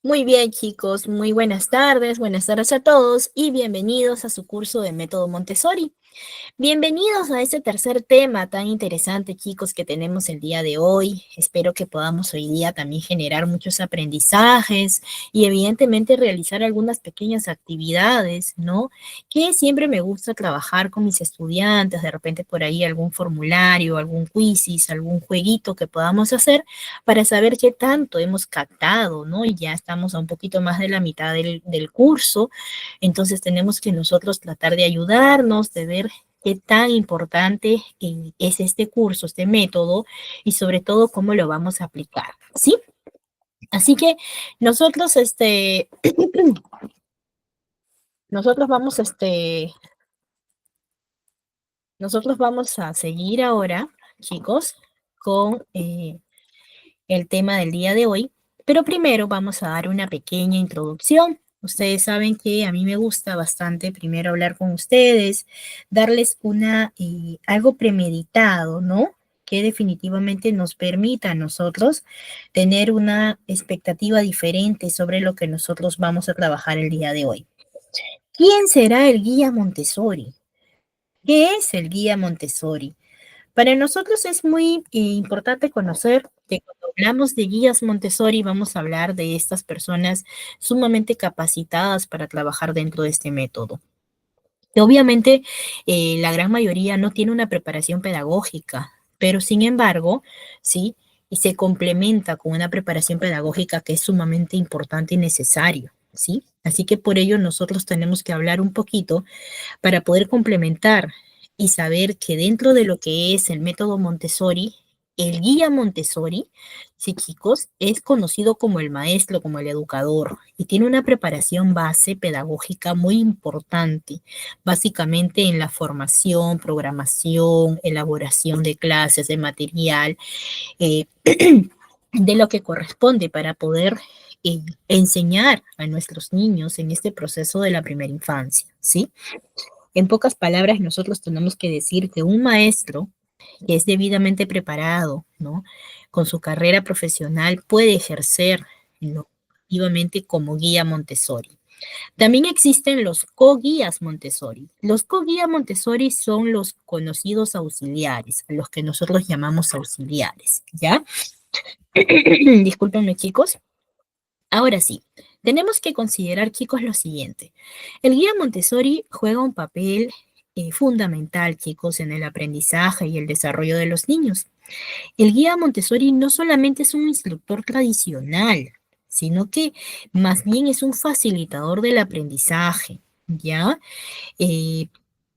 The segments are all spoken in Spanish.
Muy bien, chicos, muy buenas tardes a todos y bienvenidos a su curso de Método Montessori. Bienvenidos a este tercer tema tan interesante, chicos, que tenemos el día de hoy. Espero que podamos hoy día también generar muchos aprendizajes y evidentemente realizar algunas pequeñas actividades, ¿no? Que siempre me gusta trabajar con mis estudiantes, de repente por ahí algún formulario, algún quizzes, algún jueguito que podamos hacer para saber qué tanto hemos captado, ¿no? Y ya estamos a un poquito más de la mitad del curso, entonces tenemos que nosotros tratar de ayudarnos, de ver qué tan importante es este curso, este método, y sobre todo cómo lo vamos a aplicar, ¿sí? Así que nosotros, nosotros vamos, nosotros vamos a seguir ahora, chicos, con el tema del día de hoy, pero primero vamos a dar una pequeña introducción. Ustedes saben que a mí me gusta bastante primero hablar con ustedes, darles algo premeditado, ¿no? Que definitivamente nos permita a nosotros tener una expectativa diferente sobre lo que nosotros vamos a trabajar el día de hoy. ¿Quién será el guía Montessori? ¿Qué es el guía Montessori? Para nosotros es muy importante conocer que cuando hablamos de guías Montessori vamos a hablar de estas personas sumamente capacitadas para trabajar dentro de este método. Que obviamente la gran mayoría no tiene una preparación pedagógica, pero sin embargo, sí, y se complementa con una preparación pedagógica que es sumamente importante y necesario, ¿sí? Así que por ello nosotros tenemos que hablar un poquito para poder complementar y saber que dentro de lo que es el método Montessori, el guía Montessori, sí chicos, es conocido como el maestro, como el educador, y tiene una preparación base pedagógica muy importante, básicamente en la formación, programación, elaboración de clases, de material, eh, de lo que corresponde para poder enseñar a nuestros niños en este proceso de la primera infancia, ¿sí? En pocas palabras, nosotros tenemos que decir que un maestro que es debidamente preparado, ¿no? Con su carrera profesional puede ejercer, ¿no? Activamente como guía Montessori. También existen los co-guías Montessori. Los co-guías Montessori son los conocidos auxiliares, a los que nosotros llamamos auxiliares, ¿ya? Discúlpenme, chicos. Ahora sí, tenemos que considerar, chicos, lo siguiente. El guía Montessori juega un papel fundamental, chicos, en el aprendizaje y el desarrollo de los niños. El guía Montessori no solamente es un instructor tradicional, sino que más bien es un facilitador del aprendizaje, ¿ya? Eh,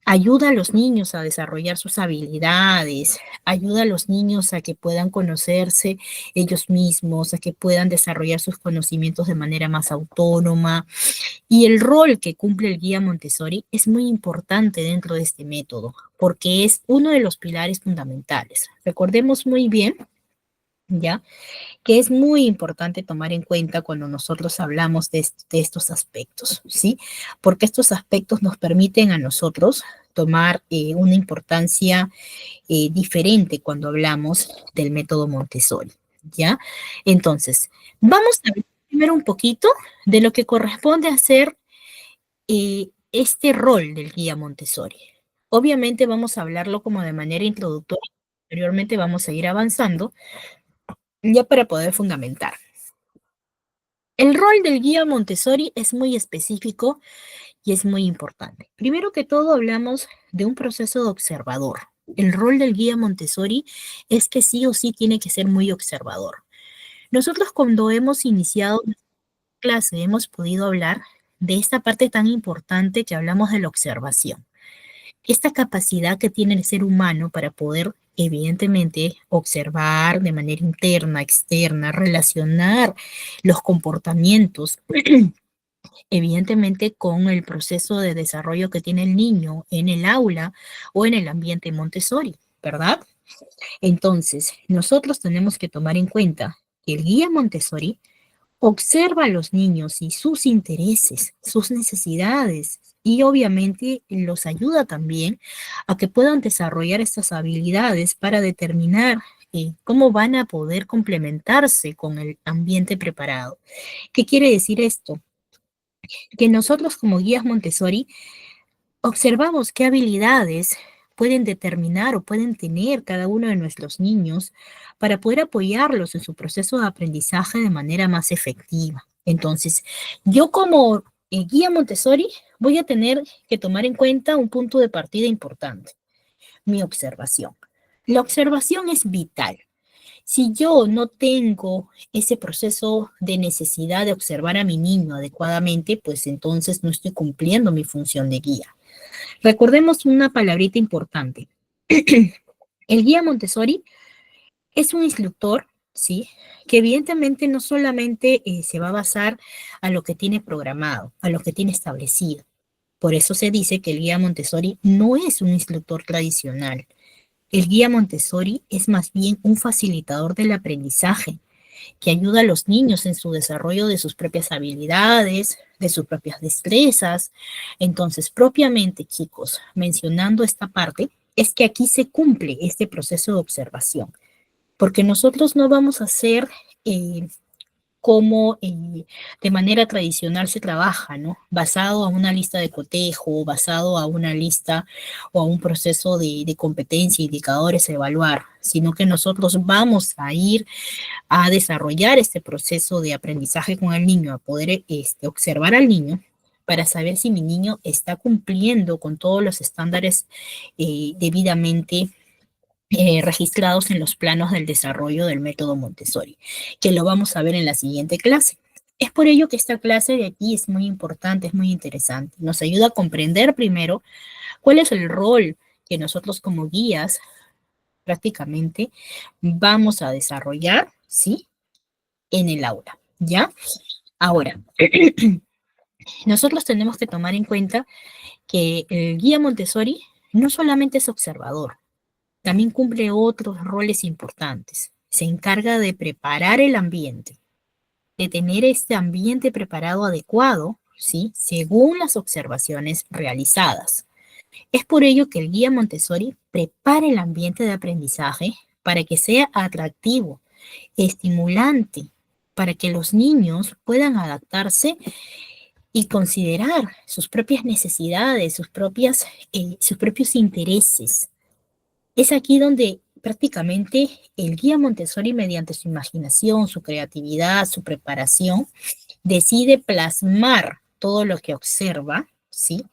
Ayuda a los niños a desarrollar sus habilidades, ayuda a los niños a que puedan conocerse ellos mismos, a que puedan desarrollar sus conocimientos de manera más autónoma. Y el rol que cumple el guía Montessori es muy importante dentro de este método, porque es uno de los pilares fundamentales. Recordemos muy bien, ¿ya? Que es muy importante tomar en cuenta cuando nosotros hablamos de estos aspectos, ¿sí? Porque estos aspectos nos permiten a nosotros tomar una importancia diferente cuando hablamos del método Montessori, ¿ya? Entonces, vamos a ver primero un poquito de lo que corresponde a hacer este rol del guía Montessori. Obviamente vamos a hablarlo como de manera introductoria, posteriormente vamos a ir avanzando ya para poder fundamentar. El rol del guía Montessori es muy específico y es muy importante. Primero que todo hablamos de un proceso de observador. El rol del guía Montessori es que sí o sí tiene que ser muy observador. Nosotros cuando hemos iniciado la clase hemos podido hablar de esta parte tan importante que hablamos de la observación. Esta capacidad que tiene el ser humano para poder, evidentemente, observar de manera interna, externa, relacionar los comportamientos evidentemente con el proceso de desarrollo que tiene el niño en el aula o en el ambiente Montessori, ¿verdad? Entonces, nosotros tenemos que tomar en cuenta que el guía Montessori observa a los niños y sus intereses, sus necesidades y obviamente los ayuda también a que puedan desarrollar estas habilidades para determinar cómo van a poder complementarse con el ambiente preparado. ¿Qué quiere decir esto? Que nosotros como guías Montessori observamos qué habilidades pueden determinar o pueden tener cada uno de nuestros niños para poder apoyarlos en su proceso de aprendizaje de manera más efectiva. Entonces, yo como guía Montessori voy a tener que tomar en cuenta un punto de partida importante, mi observación. La observación es vital. Si yo no tengo ese proceso de necesidad de observar a mi niño adecuadamente, pues entonces no estoy cumpliendo mi función de guía. Recordemos una palabrita importante. El guía Montessori es un instructor, ¿sí? Que evidentemente no solamente se va a basar a lo que tiene programado, a lo que tiene establecido. Por eso se dice que el guía Montessori no es un instructor tradicional. El guía Montessori es más bien un facilitador del aprendizaje que ayuda a los niños en su desarrollo de sus propias habilidades, de sus propias destrezas. Entonces, propiamente, chicos, mencionando esta parte, es que aquí se cumple este proceso de observación, porque nosotros no vamos a hacer como de manera tradicional se trabaja, ¿no? Basado a una lista de cotejo, basado a una lista o a un proceso de competencia, indicadores a evaluar, sino que nosotros vamos a ir a desarrollar este proceso de aprendizaje con el niño, a poder observar al niño para saber si mi niño está cumpliendo con todos los estándares debidamente registrados en los planos del desarrollo del método Montessori, que lo vamos a ver en la siguiente clase. Es por ello que esta clase de aquí es muy importante, es muy interesante. Nos ayuda a comprender primero cuál es el rol que nosotros como guías prácticamente vamos a desarrollar, ¿sí? En el aula, ¿ya? Ahora, nosotros tenemos que tomar en cuenta que el guía Montessori no solamente es observador, también cumple otros roles importantes. Se encarga de preparar el ambiente, de tener este ambiente preparado adecuado, ¿sí? Según las observaciones realizadas. Es por ello que el guía Montessori prepara el ambiente de aprendizaje para que sea atractivo, estimulante, para que los niños puedan adaptarse y considerar sus propias necesidades, sus propios intereses. Es aquí donde prácticamente el guía Montessori, mediante su imaginación, su creatividad, su preparación, decide plasmar todo lo que observa, ¿sí?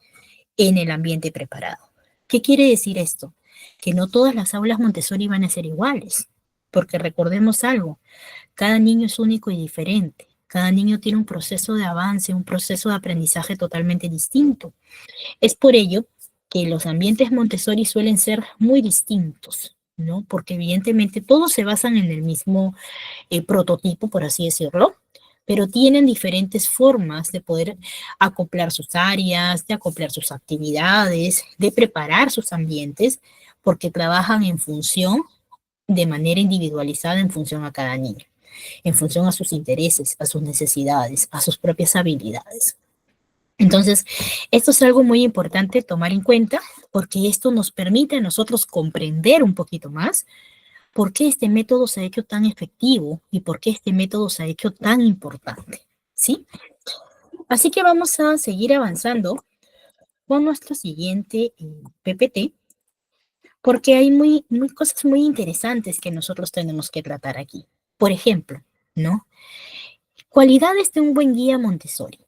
En el ambiente preparado. ¿Qué quiere decir esto? Que no todas las aulas Montessori van a ser iguales, porque recordemos algo, cada niño es único y diferente. Cada niño tiene un proceso de avance, un proceso de aprendizaje totalmente distinto. Es por ello que los ambientes Montessori suelen ser muy distintos, ¿no? Porque evidentemente todos se basan en el mismo prototipo, por así decirlo, pero tienen diferentes formas de poder acoplar sus áreas, de acoplar sus actividades, de preparar sus ambientes, porque trabajan en función, de manera individualizada en función a cada niño, en función a sus intereses, a sus necesidades, a sus propias habilidades. Entonces, esto es algo muy importante tomar en cuenta porque esto nos permite a nosotros comprender un poquito más por qué este método se ha hecho tan efectivo y por qué este método se ha hecho tan importante, ¿sí? Así que vamos a seguir avanzando con nuestro siguiente PPT porque hay cosas muy interesantes que nosotros tenemos que tratar aquí. Por ejemplo, ¿no? Cualidades de un buen guía Montessori.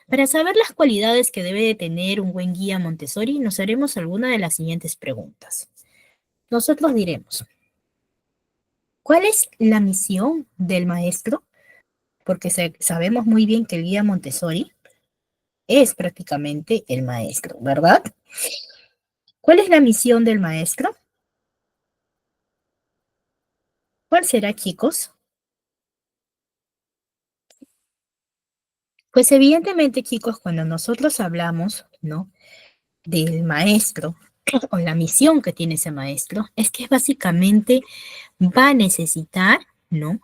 Para saber las cualidades que debe de tener un buen guía Montessori, nos haremos alguna de las siguientes preguntas. Nosotros diremos, ¿cuál es la misión del maestro? Porque sabemos muy bien que el guía Montessori es prácticamente el maestro, ¿verdad? ¿Cuál es la misión del maestro? ¿Cuál será, chicos? Pues evidentemente, chicos, cuando nosotros hablamos, ¿no? Del maestro o la misión que tiene ese maestro, es que básicamente va a necesitar, ¿no?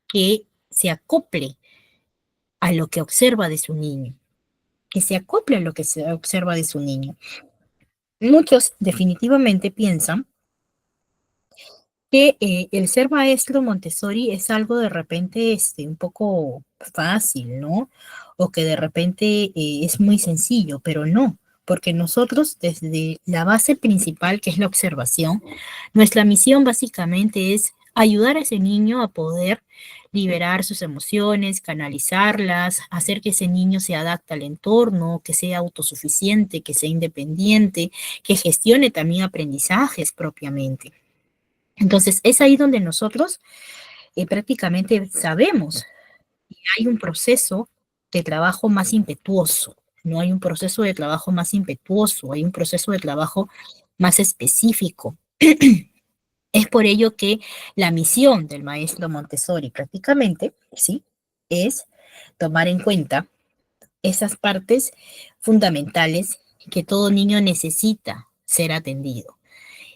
Que se acople a lo que observa de su niño, que se acople a lo que se observa de su niño. Muchos definitivamente piensan que el ser maestro Montessori es algo de repente un poco fácil, ¿no? O que de repente es muy sencillo, pero no, porque nosotros desde la base principal, que es la observación, nuestra misión básicamente es ayudar a ese niño a poder liberar sus emociones, canalizarlas, hacer que ese niño se adapte al entorno, que sea autosuficiente, que sea independiente, que gestione también aprendizajes propiamente. Entonces, es ahí donde nosotros prácticamente sabemos que hay un proceso de trabajo más impetuoso, no hay un proceso de trabajo más impetuoso, hay un proceso de trabajo más específico. Es por ello que la misión del maestro Montessori prácticamente, ¿sí? Es tomar en cuenta esas partes fundamentales que todo niño necesita ser atendido.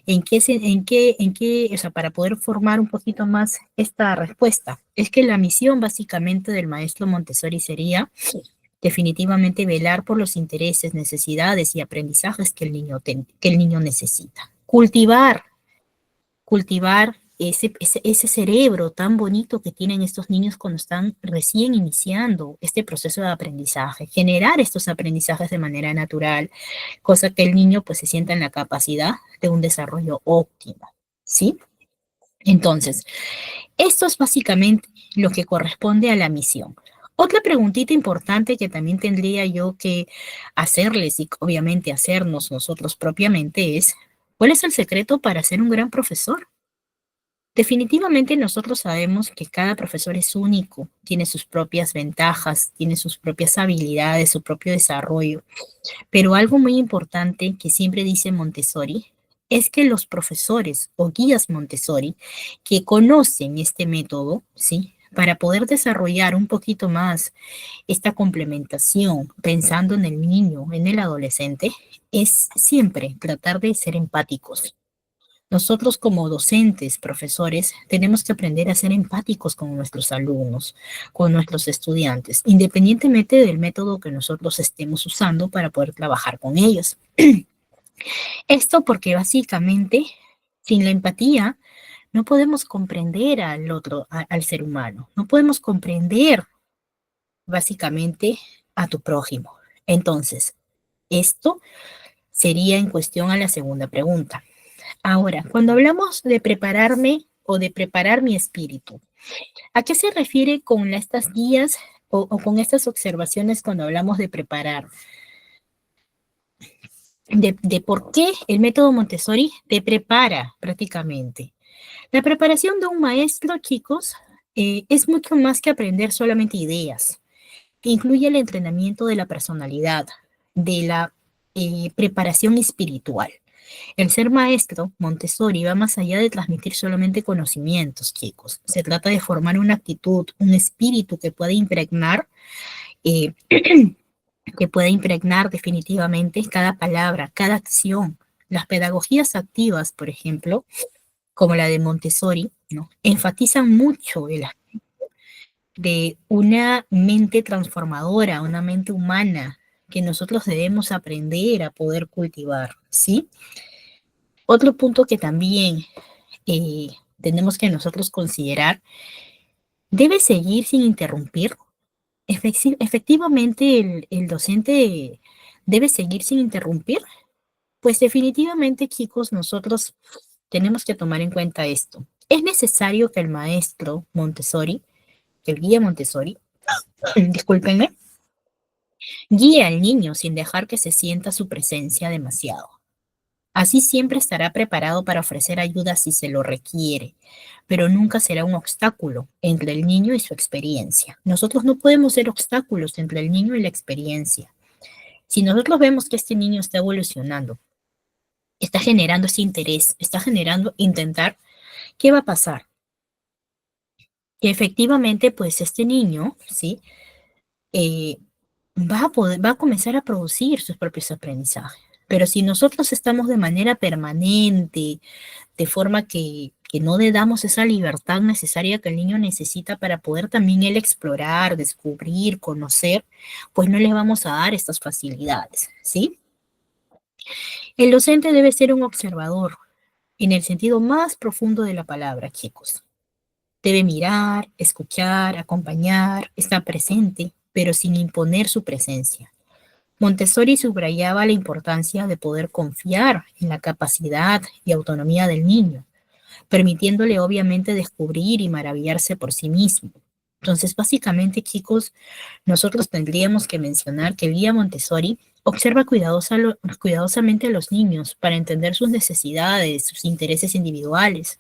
O sea, para poder formar un poquito más esta respuesta, es que la misión básicamente del maestro Montessori sería definitivamente velar por los intereses, necesidades y aprendizajes que el niño necesita. Cultivar ese cerebro tan bonito que tienen estos niños cuando están recién iniciando este proceso de aprendizaje, generar estos aprendizajes de manera natural, cosa que el niño pues se sienta en la capacidad de un desarrollo óptimo, ¿sí? Entonces, esto es básicamente lo que corresponde a la misión. Otra preguntita importante que también tendría yo que hacerles y obviamente hacernos nosotros propiamente es, ¿cuál es el secreto para ser un gran profesor? Definitivamente nosotros sabemos que cada profesor es único, tiene sus propias ventajas, tiene sus propias habilidades, su propio desarrollo. Pero algo muy importante que siempre dice Montessori es que los profesores o guías Montessori que conocen este método, ¿sí? Para poder desarrollar un poquito más esta complementación, pensando en el niño, en el adolescente, es siempre tratar de ser empáticos. Nosotros como docentes, profesores, tenemos que aprender a ser empáticos con nuestros alumnos, con nuestros estudiantes, independientemente del método que nosotros estemos usando para poder trabajar con ellos. Esto porque básicamente, sin la empatía, no podemos comprender al otro, al ser humano, no podemos comprender básicamente a tu prójimo. Entonces, esto sería en cuestión a la segunda pregunta. Ahora, cuando hablamos de prepararme o de preparar mi espíritu, ¿a qué se refiere con estas guías o con estas observaciones cuando hablamos de preparar? De por qué el método Montessori te prepara prácticamente. La preparación de un maestro, chicos, es mucho más que aprender solamente ideas. Incluye el entrenamiento de la personalidad, de la preparación espiritual. El ser maestro Montessori va más allá de transmitir solamente conocimientos, chicos. Se trata de formar una actitud, un espíritu eh, que pueda impregnar definitivamente cada palabra, cada acción. Las pedagogías activas, por ejemplo, como la de Montessori, ¿no? Enfatizan mucho el de una mente transformadora, una mente humana que nosotros debemos aprender a poder cultivar, ¿sí? Otro punto que también eh, tenemos que nosotros considerar, debe seguir sin interrumpir. Efectivamente, el docente debe seguir sin interrumpir. Pues definitivamente, chicos, nosotros tenemos que tomar en cuenta esto. Es necesario que el maestro Montessori, que el guía Montessori, discúlpenme, guíe al niño sin dejar que se sienta su presencia demasiado. Así siempre estará preparado para ofrecer ayuda si se lo requiere, pero nunca será un obstáculo entre el niño y su experiencia. Nosotros no podemos ser obstáculos entre el niño y la experiencia. Si nosotros vemos que este niño está evolucionando, está generando ese interés, está generando intentar, ¿qué va a pasar? Que efectivamente, pues este niño, ¿sí? Eh, va a comenzar a producir sus propios aprendizajes. Pero si nosotros estamos de manera permanente, de forma que no le damos esa libertad necesaria que el niño necesita para poder también él explorar, descubrir, conocer, pues no le vamos a dar estas facilidades, ¿sí? El docente debe ser un observador, en el sentido más profundo de la palabra, chicos. Debe mirar, escuchar, acompañar, estar presente, pero sin imponer su presencia. Montessori subrayaba la importancia de poder confiar en la capacidad y autonomía del niño, permitiéndole obviamente descubrir y maravillarse por sí mismo. Entonces, básicamente, chicos, nosotros tendríamos que mencionar que el guía Montessori observa cuidadosamente a los niños para entender sus necesidades, sus intereses individuales.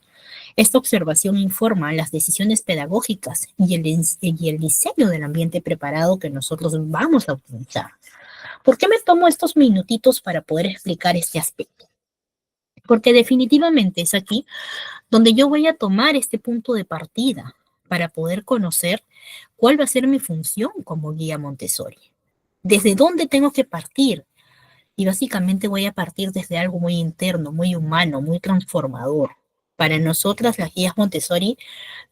Esta observación informa las decisiones pedagógicas y el diseño del ambiente preparado que nosotros vamos a utilizar. ¿Por qué me tomo estos minutitos para poder explicar este aspecto? Porque definitivamente es aquí donde yo voy a tomar este punto de partida para poder conocer cuál va a ser mi función como guía Montessori. ¿Desde dónde tengo que partir? Y básicamente voy a partir desde algo muy interno, muy humano, muy transformador. Para nosotras, las guías Montessori,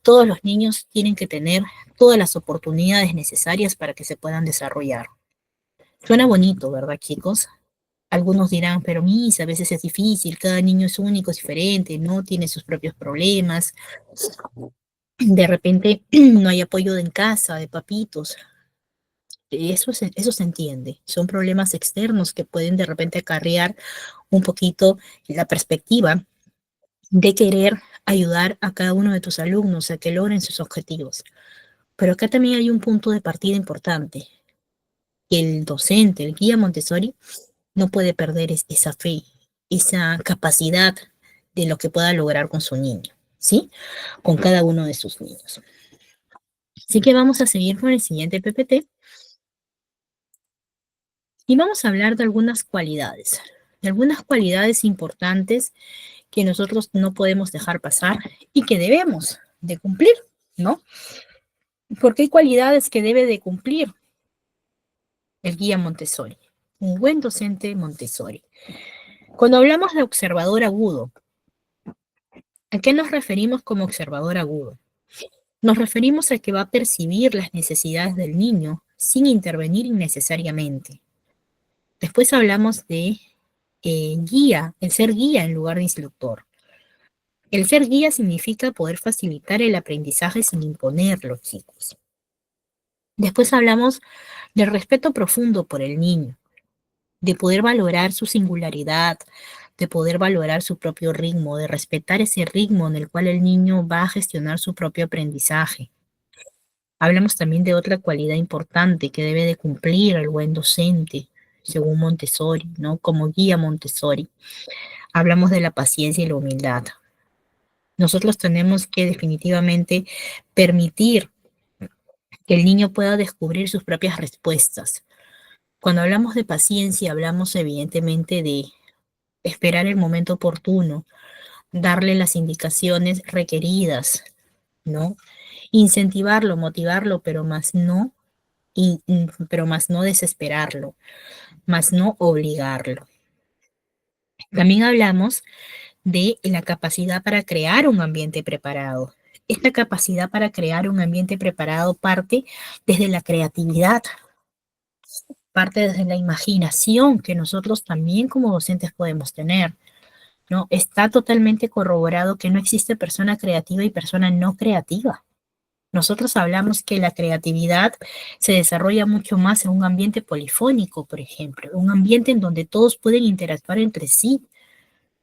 todos los niños tienen que tener todas las oportunidades necesarias para que se puedan desarrollar. Suena bonito, ¿verdad, chicos? Algunos dirán, pero Miss, a veces es difícil, cada niño es único, es diferente, ¿no? Tiene sus propios problemas. De repente no hay apoyo en casa, de papitos. Eso se entiende. Son problemas externos que pueden de repente acarrear un poquito la perspectiva de querer ayudar a cada uno de tus alumnos a que logren sus objetivos. Pero acá también hay un punto de partida importante. El docente, el guía Montessori, no puede perder esa fe, esa capacidad de lo que pueda lograr con su niño, ¿sí? Con cada uno de sus niños. Así que vamos a seguir con el siguiente PPT y vamos a hablar de algunas cualidades importantes que nosotros no podemos dejar pasar y que debemos de cumplir, ¿no? Porque hay cualidades que debe de cumplir el guía Montessori, un buen docente Montessori. Cuando hablamos de observador agudo, ¿a qué nos referimos como observador agudo? Nos referimos a que va a percibir las necesidades del niño sin intervenir innecesariamente. Después hablamos de guía, el ser guía en lugar de instructor. El ser guía significa poder facilitar el aprendizaje sin imponerlo, chicos. Después hablamos del respeto profundo por el niño, de poder valorar su singularidad, de poder valorar su propio ritmo, de respetar ese ritmo en el cual el niño va a gestionar su propio aprendizaje. Hablamos también de otra cualidad importante que debe de cumplir el buen docente, según Montessori, ¿no? Como guía Montessori. Hablamos de la paciencia y la humildad. Nosotros tenemos que definitivamente permitir que el niño pueda descubrir sus propias respuestas. Cuando hablamos de paciencia, hablamos evidentemente de esperar el momento oportuno, darle las indicaciones requeridas, ¿no? Incentivarlo, motivarlo, pero más no desesperarlo, más no obligarlo. También hablamos de la capacidad para crear un ambiente preparado. Esta capacidad para crear un ambiente preparado parte desde la creatividad, parte desde la imaginación que nosotros también como docentes podemos tener, ¿no? Está totalmente corroborado que no existe persona creativa y persona no creativa. Nosotros hablamos que la creatividad se desarrolla mucho más en un ambiente polifónico, por ejemplo, un ambiente en donde todos pueden interactuar entre sí.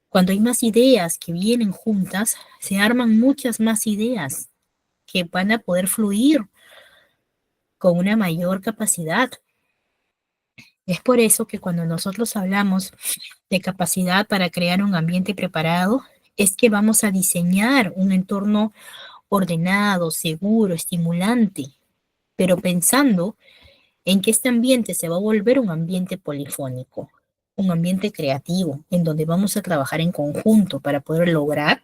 Cuando hay más ideas que vienen juntas, se arman muchas más ideas que van a poder fluir con una mayor capacidad. Es por eso que cuando nosotros hablamos de capacidad para crear un ambiente preparado, es que vamos a diseñar un entorno ordenado, seguro, estimulante, pero pensando en que este ambiente se va a volver un ambiente polifónico, un ambiente creativo, en donde vamos a trabajar en conjunto para poder lograr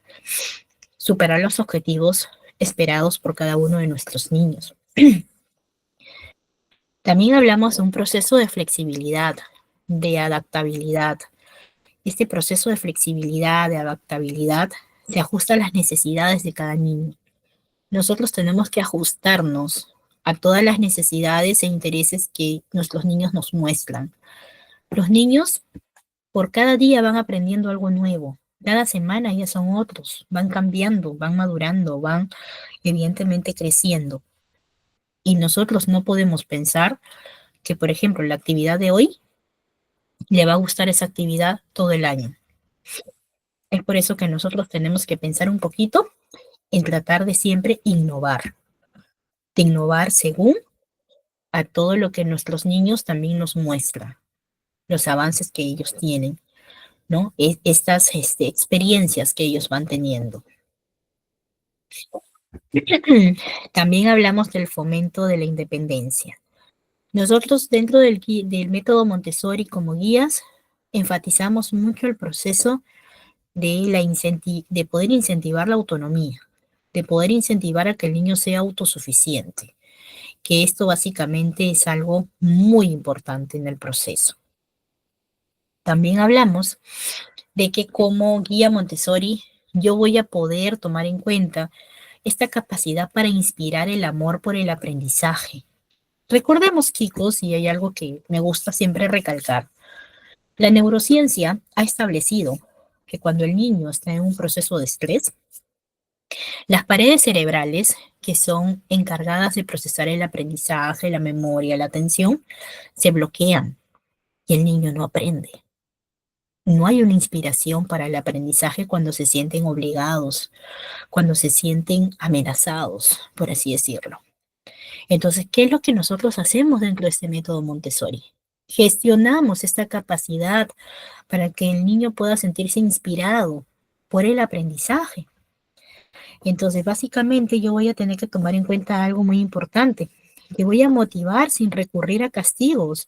superar los objetivos esperados por cada uno de nuestros niños. También hablamos de un proceso de flexibilidad, de adaptabilidad. Este proceso de flexibilidad, de adaptabilidad, se ajusta a las necesidades de cada niño. Nosotros tenemos que ajustarnos a todas las necesidades e intereses que nuestros niños nos muestran. Los niños por cada día van aprendiendo algo nuevo, Cada semana ya son otros, van cambiando, van madurando, van evidentemente creciendo. Y nosotros no podemos pensar que, por ejemplo, la actividad de hoy le va a gustar esa actividad todo el año. Es por eso que nosotros tenemos que pensar un poquito en tratar de siempre innovar, de innovar según a todo lo que nuestros niños también nos muestran, los avances que ellos tienen, ¿no? Estas experiencias que ellos van teniendo. También hablamos del fomento de la independencia. Nosotros dentro del método Montessori como guías enfatizamos mucho el proceso de poder incentivar la autonomía, de poder incentivar a que el niño sea autosuficiente, que esto básicamente es algo muy importante en el proceso. También hablamos de que como guía Montessori yo voy a poder tomar en cuenta esta capacidad para inspirar el amor por el aprendizaje. Recordemos, chicos, y hay algo que me gusta siempre recalcar, la neurociencia ha establecido que cuando el niño está en un proceso de estrés, las paredes cerebrales, que son encargadas de procesar el aprendizaje, la memoria, la atención, se bloquean y el niño no aprende. No hay una inspiración para el aprendizaje cuando se sienten obligados, cuando se sienten amenazados, por así decirlo. Entonces, ¿qué es lo que nosotros hacemos dentro de este método Montessori? Gestionamos esta capacidad para que el niño pueda sentirse inspirado por el aprendizaje. Entonces, básicamente yo voy a tener que tomar en cuenta algo muy importante, que voy a motivar sin recurrir a castigos,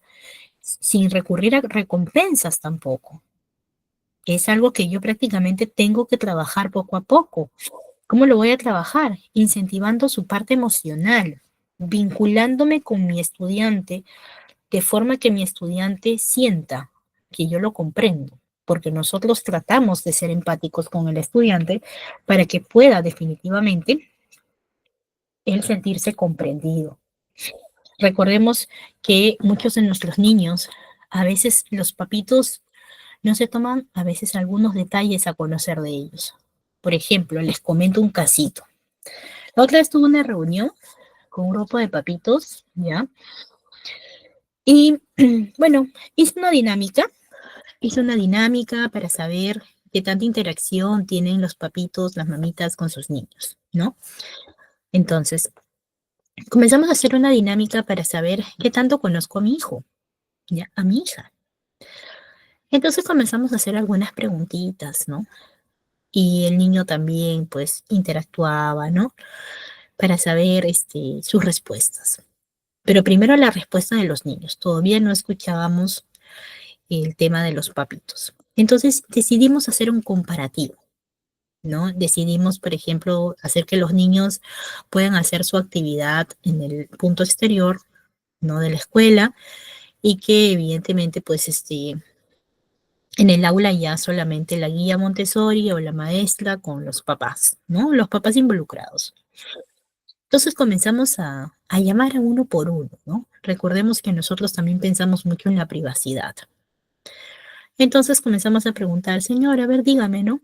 sin recurrir a recompensas tampoco. Es algo que yo prácticamente tengo que trabajar poco a poco. ¿Cómo lo voy a trabajar? Incentivando su parte emocional, vinculándome con mi estudiante de forma que mi estudiante sienta que yo lo comprendo, porque nosotros tratamos de ser empáticos con el estudiante para que pueda definitivamente él sentirse comprendido. Recordemos que muchos de nuestros niños, a veces los papitos no se toman a veces algunos detalles a conocer de ellos. Por ejemplo, les comento un casito. La otra vez tuve una reunión con un grupo de papitos, ¿ya? Y bueno, hice una dinámica para saber qué tanta interacción tienen los papitos, las mamitas con sus niños, ¿no? Entonces, comenzamos a hacer una dinámica para saber qué tanto conozco a mi hijo, ¿ya? A mi hija. Entonces comenzamos a hacer algunas preguntitas, ¿no? Y el niño también, pues, interactuaba, ¿no? Para saber sus respuestas. Pero primero la respuesta de los niños. Todavía no escuchábamos el tema de los papitos. Entonces decidimos hacer un comparativo, ¿no? Decidimos, por ejemplo, hacer que los niños puedan hacer su actividad en el punto exterior, ¿no? De la escuela y que evidentemente, pues, en el aula ya solamente la guía Montessori o la maestra con los papás, ¿no? Los papás involucrados. Entonces comenzamos a llamar a uno por uno, ¿no? Recordemos que nosotros también pensamos mucho en la privacidad. Entonces comenzamos a preguntar, señora, a ver, dígame, ¿no?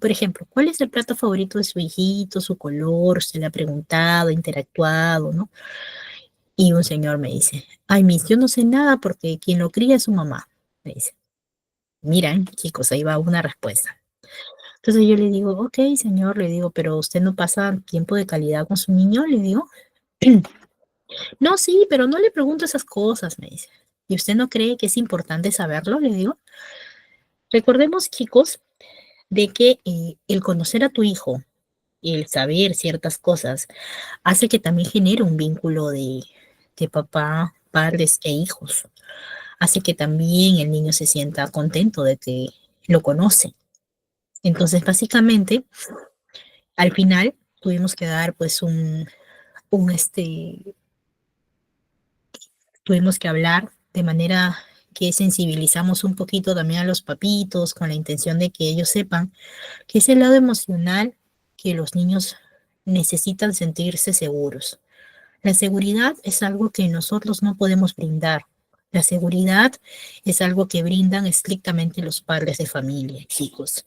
Por ejemplo, ¿cuál es el plato favorito de su hijito, su color? Se le ha preguntado, interactuado, ¿no? Y un señor me dice, ay, Miss, yo no sé nada porque quien lo cría es su mamá. Me dice, miren, chicos, ahí va una respuesta. Entonces yo le digo, ok, señor, le digo, pero usted no pasa tiempo de calidad con su niño, le digo. No, sí, pero no le pregunto esas cosas, me dice. ¿Y usted no cree que es importante saberlo? Le digo. Recordemos, chicos, de que el conocer a tu hijo, el saber ciertas cosas, hace que también genere un vínculo de papá, padres e hijos. Hace que también el niño se sienta contento de que lo conoce. Entonces, básicamente, al final tuvimos que dar pues un tuvimos que hablar de manera que sensibilizamos un poquito también a los papitos con la intención de que ellos sepan que es el lado emocional que los niños necesitan sentirse seguros. La seguridad es algo que nosotros no podemos brindar. La seguridad es algo que brindan estrictamente los padres de familia, chicos.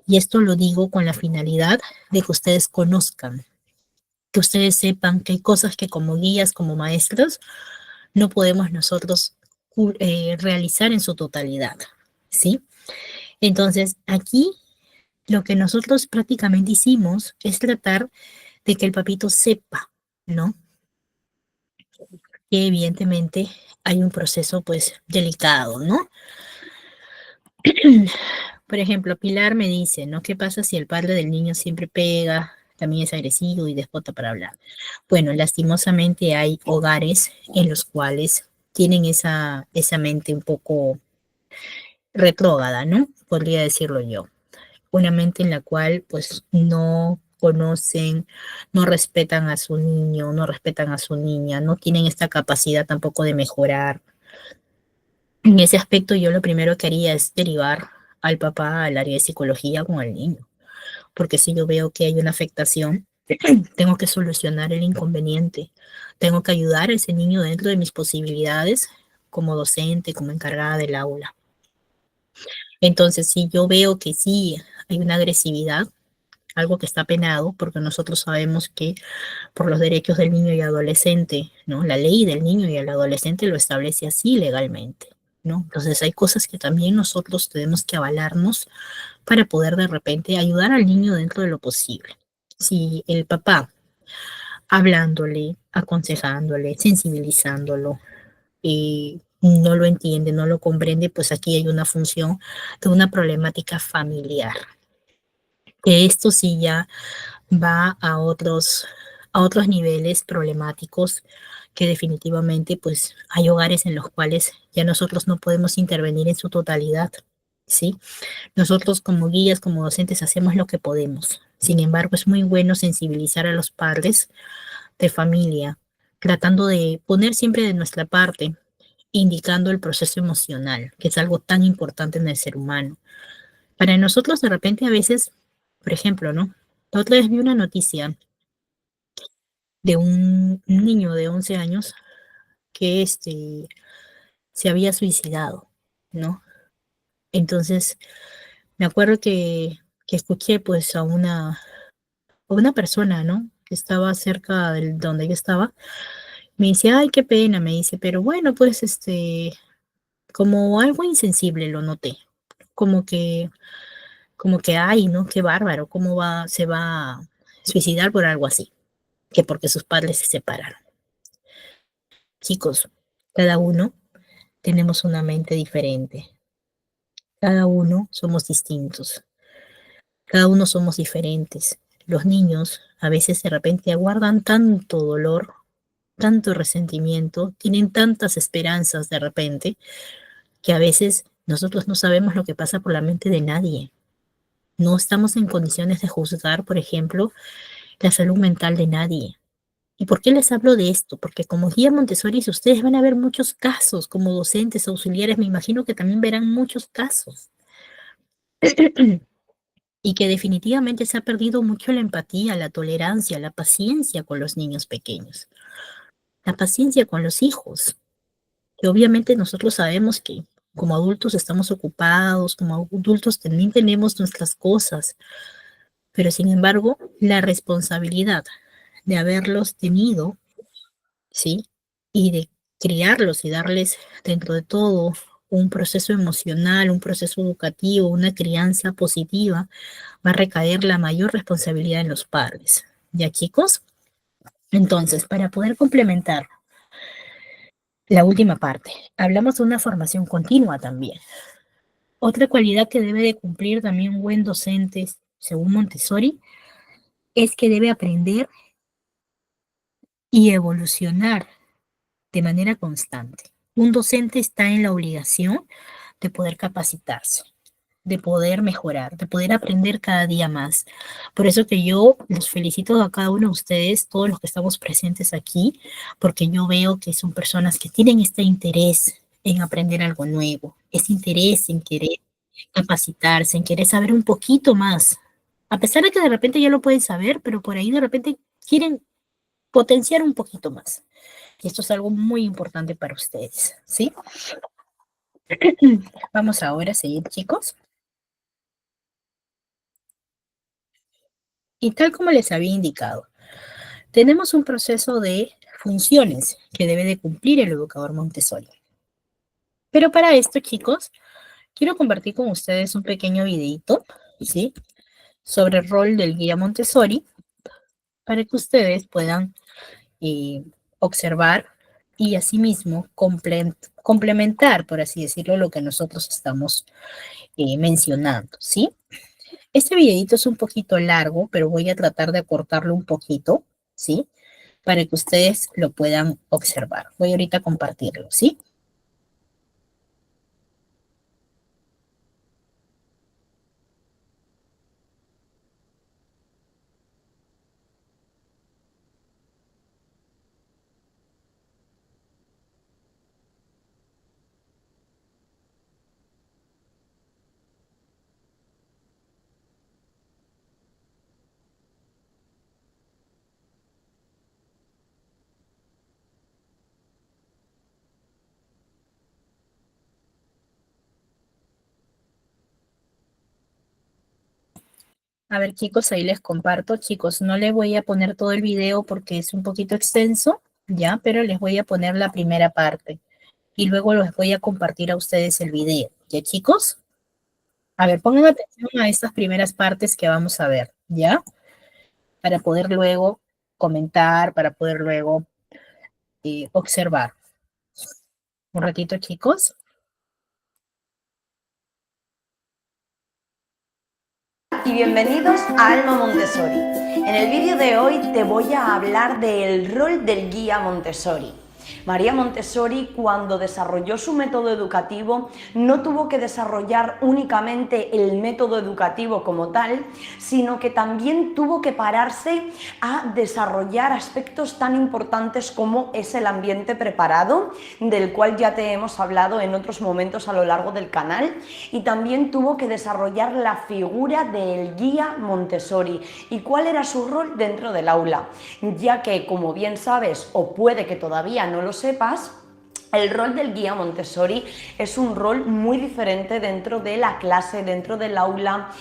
Y esto lo digo con la finalidad de que ustedes conozcan, que ustedes sepan que hay cosas que como guías, como maestros, no podemos nosotros realizar en su totalidad, ¿sí? Entonces, aquí lo que nosotros prácticamente hicimos es tratar de que el papito sepa, ¿no? Que evidentemente hay un proceso pues delicado, ¿no? Por ejemplo, Pilar me dice, ¿no? ¿Qué pasa si el padre del niño siempre pega, también es agresivo y déspota para hablar? Bueno, lastimosamente hay hogares en los cuales tienen esa mente un poco retrógrada, ¿no? Podría decirlo yo. Una mente en la cual pues no conocen, no respetan a su niño, no respetan a su niña, no tienen esta capacidad tampoco de mejorar. En ese aspecto yo lo primero que haría es derivar al papá al área de psicología con el niño, porque si yo veo que hay una afectación, tengo que solucionar el inconveniente, tengo que ayudar a ese niño dentro de mis posibilidades como docente, como encargada del aula. Entonces, si yo veo que sí hay una agresividad, algo que está penado, porque nosotros sabemos que por los derechos del niño y adolescente, ¿no? La ley del niño y el adolescente lo establece así legalmente, ¿no? Entonces hay cosas que también nosotros tenemos que avalarnos para poder de repente ayudar al niño dentro de lo posible. Si el papá, hablándole, aconsejándole, sensibilizándolo, no lo entiende, no lo comprende, pues aquí hay una función de una problemática familiar. Que esto sí ya va a otros niveles problemáticos que definitivamente pues hay hogares en los cuales ya nosotros no podemos intervenir en su totalidad, ¿sí? Nosotros como guías, como docentes hacemos lo que podemos. Sin embargo, es muy bueno sensibilizar a los padres de familia, tratando de poner siempre de nuestra parte, indicando el proceso emocional, que es algo tan importante en el ser humano. Para nosotros de repente a veces, por ejemplo, ¿no? La otra vez vi una noticia de un niño de 11 años que se había suicidado, ¿no? Entonces, me acuerdo que escuché pues a una persona, ¿no? Que estaba cerca de donde yo estaba. Me dice, ay, qué pena, me dice, pero bueno, pues como algo insensible lo noté, como que, como que, ay, ¿no? Qué bárbaro, se va a suicidar por algo así, que porque sus padres se separaron. Chicos, cada uno tenemos una mente diferente. Cada uno somos distintos. Cada uno somos diferentes. Los niños a veces de repente aguardan tanto dolor, tanto resentimiento, tienen tantas esperanzas de repente, que a veces nosotros no sabemos lo que pasa por la mente de nadie. No estamos en condiciones de juzgar, por ejemplo, la salud mental de nadie. ¿Y por qué les hablo de esto? Porque como guía Montessori, ustedes van a ver muchos casos, como docentes, auxiliares, me imagino que también verán muchos casos. Y que definitivamente se ha perdido mucho la empatía, la tolerancia, la paciencia con los niños pequeños, la paciencia con los hijos. Y obviamente nosotros sabemos que como adultos estamos ocupados, como adultos también tenemos nuestras cosas, pero sin embargo, la responsabilidad de haberlos tenido, ¿sí? Y de criarlos y darles dentro de todo un proceso emocional, un proceso educativo, una crianza positiva, va a recaer la mayor responsabilidad en los padres. ¿Ya, chicos? Entonces, para poder complementar la última parte, hablamos de una formación continua también. Otra cualidad que debe de cumplir también un buen docente, según Montessori, es que debe aprender y evolucionar de manera constante. Un docente está en la obligación de poder capacitarse, de poder mejorar, de poder aprender cada día más. Por eso que yo los felicito a cada uno de ustedes, todos los que estamos presentes aquí, porque yo veo que son personas que tienen este interés en aprender algo nuevo, ese interés en querer capacitarse, en querer saber un poquito más. A pesar de que de repente ya lo pueden saber, pero por ahí de repente quieren potenciar un poquito más. Y esto es algo muy importante para ustedes, ¿sí? Vamos ahora a seguir, chicos. Y tal como les había indicado, tenemos un proceso de funciones que debe de cumplir el educador Montessori. Pero para esto, chicos, quiero compartir con ustedes un pequeño videito, ¿sí? Sobre el rol del guía Montessori para que ustedes puedan eh, observar y asimismo complementar, por así decirlo, lo que nosotros estamos mencionando, ¿sí? Este videito es un poquito largo, pero voy a tratar de acortarlo un poquito, ¿sí? Para que ustedes lo puedan observar. Voy ahorita a compartirlo, ¿sí? A ver, chicos, ahí les comparto. Chicos, no les voy a poner todo el video porque es un poquito extenso, ¿ya? Pero les voy a poner la primera parte y luego les voy a compartir a ustedes el video, ¿ya, chicos? A ver, pongan atención a estas primeras partes que vamos a ver, ¿ya? Para poder luego comentar, para poder luego observar. Un ratito, chicos. Y bienvenidos a Alma Montessori. En el vídeo de hoy te voy a hablar del rol del guía Montessori. María Montessori, cuando desarrolló su método educativo, no tuvo que desarrollar únicamente el método educativo como tal, sino que también tuvo que pararse a desarrollar aspectos tan importantes como es el ambiente preparado, del cual ya te hemos hablado en otros momentos a lo largo del canal, y también tuvo que desarrollar la figura del guía Montessori y cuál era su rol dentro del aula, ya que, como bien sabes, o puede que todavía no lo sepas, el rol del guía Montessori es un rol muy diferente dentro de la clase, dentro del aula,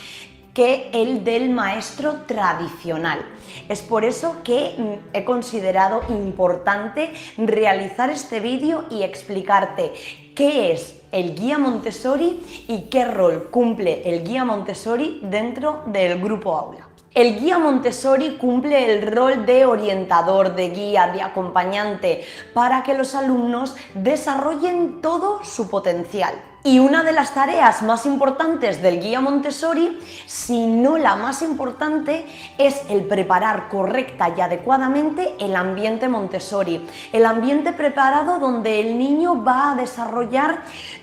que el del maestro tradicional. Es por eso que he considerado importante realizar este vídeo y explicarte qué es el guía Montessori y qué rol cumple el guía Montessori dentro del grupo aula. El guía Montessori cumple el rol de orientador, de guía, de acompañante, para que los alumnos desarrollen todo su potencial. Y una de las tareas más importantes del guía Montessori, si no la más importante, es el preparar correcta y adecuadamente el ambiente Montessori. El ambiente preparado donde el niño va a desarrollar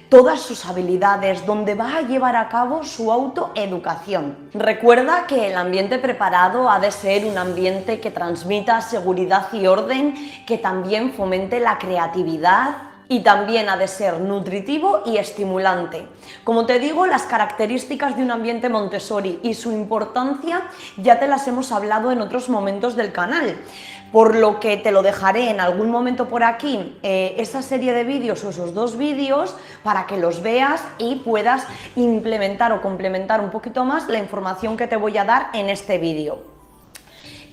todas sus habilidades, donde va a llevar a cabo su autoeducación. Recuerda que el ambiente preparado ha de ser un ambiente que transmita seguridad y orden, que también fomente la creatividad, y también ha de ser nutritivo y estimulante. Como te digo, las características de un ambiente Montessori y su importancia ya te las hemos hablado en otros momentos del canal, por lo que te lo dejaré en algún momento por aquí, esa serie de vídeos o esos dos vídeos, para que los veas y puedas implementar o complementar un poquito más la información que te voy a dar en este vídeo.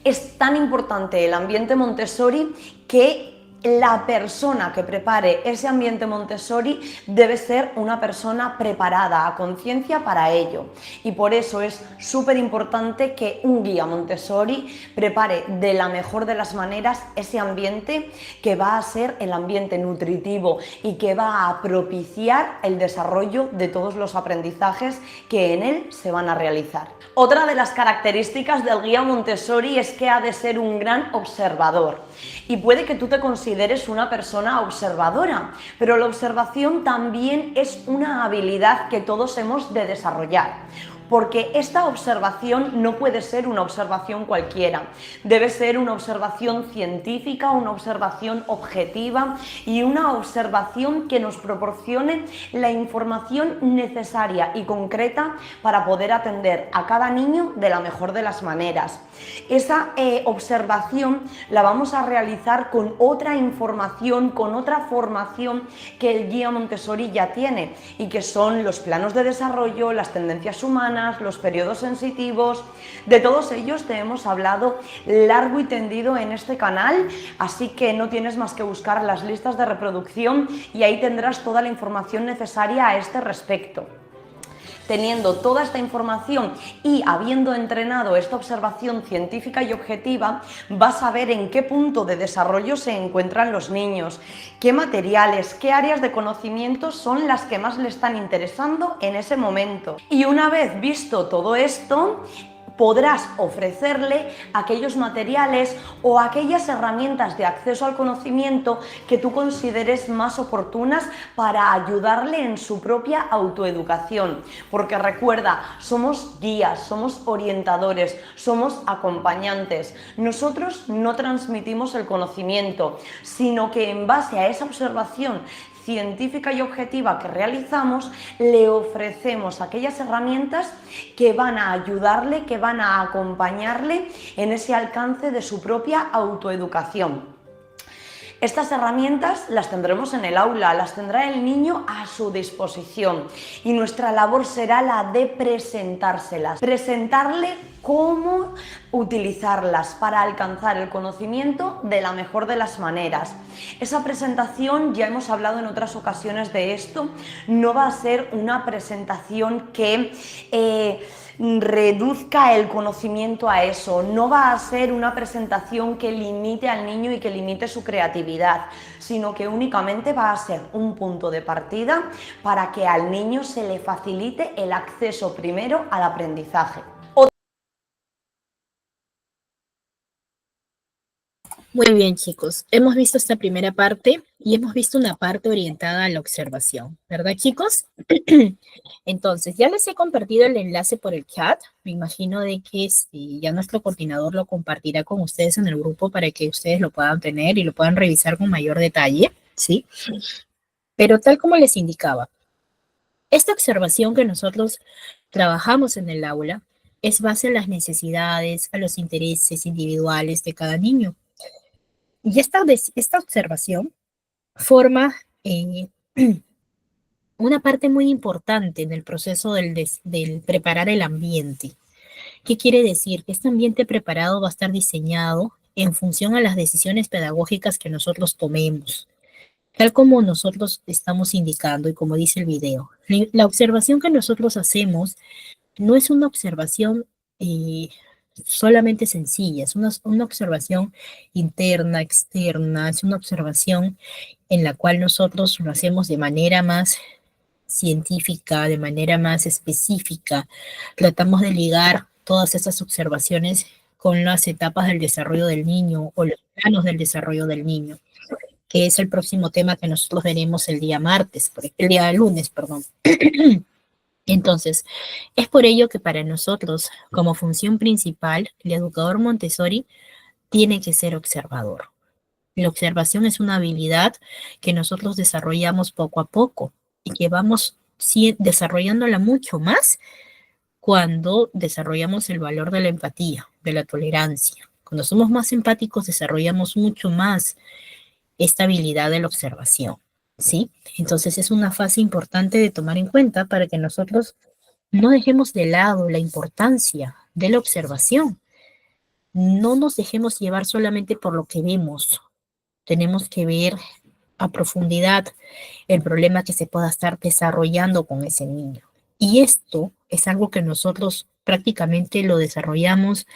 Es tan importante el ambiente Montessori que la persona que prepare ese ambiente Montessori debe ser una persona preparada a conciencia para ello, y por eso es súper importante que un guía Montessori prepare de la mejor de las maneras ese ambiente que va a ser el ambiente nutritivo y que va a propiciar el desarrollo de todos los aprendizajes que en él se van a realizar. Otra de las características del guía Montessori es que ha de ser un gran observador, y puede que tú te consideres una persona observadora, pero la observación también es una habilidad que todos hemos de desarrollar. porque esta observación no puede ser una observación cualquiera, debe ser una observación científica, una observación objetiva y una observación que nos proporcione la información necesaria y concreta para poder atender a cada niño de la mejor de las maneras. Esa observación la vamos a realizar con otra información, con otra formación que el guía Montessori ya tiene y que son los planos de desarrollo, las tendencias humanas, los periodos sensitivos. De todos ellos te hemos hablado largo y tendido en este canal, así que no tienes más que buscar las listas de reproducción y ahí tendrás toda la información necesaria a este respecto. Teniendo toda esta información y habiendo entrenado esta observación científica y objetiva, vas a ver en qué punto de desarrollo se encuentran los niños, qué materiales, qué áreas de conocimiento son las que más le están interesando en ese momento. Y una vez visto todo esto, podrás ofrecerle aquellos materiales o aquellas herramientas de acceso al conocimiento que tú consideres más oportunas para ayudarle en su propia autoeducación. Porque recuerda, somos guías, somos orientadores, somos acompañantes. Nosotros no transmitimos el conocimiento, sino que en base a esa observación científica y objetiva que realizamos, le ofrecemos aquellas herramientas que van a ayudarle, que van a acompañarle en ese alcance de su propia autoeducación. Estas herramientas las tendremos en el aula, las tendrá el niño a su disposición y nuestra labor será la de presentárselas, presentarle cómo utilizarlas para alcanzar el conocimiento de la mejor de las maneras. Esa presentación, ya hemos hablado en otras ocasiones de esto, no va a ser una presentación que reduzca el conocimiento a eso, no va a ser una presentación que limite al niño y que limite su creatividad, sino que únicamente va a ser un punto de partida para que al niño se le facilite el acceso primero al aprendizaje. Muy bien, chicos. Hemos visto esta primera parte y hemos visto una parte orientada a la observación, ¿verdad, chicos? Entonces, ya les he compartido el enlace por el chat. Me imagino de que ya nuestro coordinador lo compartirá con ustedes en el grupo para que ustedes lo puedan tener y lo puedan revisar con mayor detalle, ¿sí? Pero tal como les indicaba, esta observación que nosotros trabajamos en el aula es base a las necesidades, a los intereses individuales de cada niño. Y esta observación forma una parte muy importante en el proceso del preparar el ambiente. ¿Qué quiere decir? Que este ambiente preparado va a estar diseñado en función a las decisiones pedagógicas que nosotros tomemos, tal como nosotros estamos indicando y como dice el video. La observación que nosotros hacemos no es una observación solamente sencilla, es una observación interna, externa, es una observación en la cual nosotros lo hacemos de manera más científica, de manera más específica. Tratamos de ligar todas esas observaciones con las etapas del desarrollo del niño o los planos del desarrollo del niño, que es el próximo tema que nosotros veremos el día el día lunes, perdón. Entonces, es por ello que para nosotros, como función principal, el educador Montessori tiene que ser observador. La observación es una habilidad que nosotros desarrollamos poco a poco y que vamos desarrollándola mucho más cuando desarrollamos el valor de la empatía, de la tolerancia. Cuando somos más empáticos, desarrollamos mucho más esta habilidad de la observación, ¿sí? Entonces es una fase importante de tomar en cuenta para que nosotros no dejemos de lado la importancia de la observación. No nos dejemos llevar solamente por lo que vemos. Tenemos que ver a profundidad el problema que se pueda estar desarrollando con ese niño. Y esto es algo que nosotros prácticamente lo desarrollamos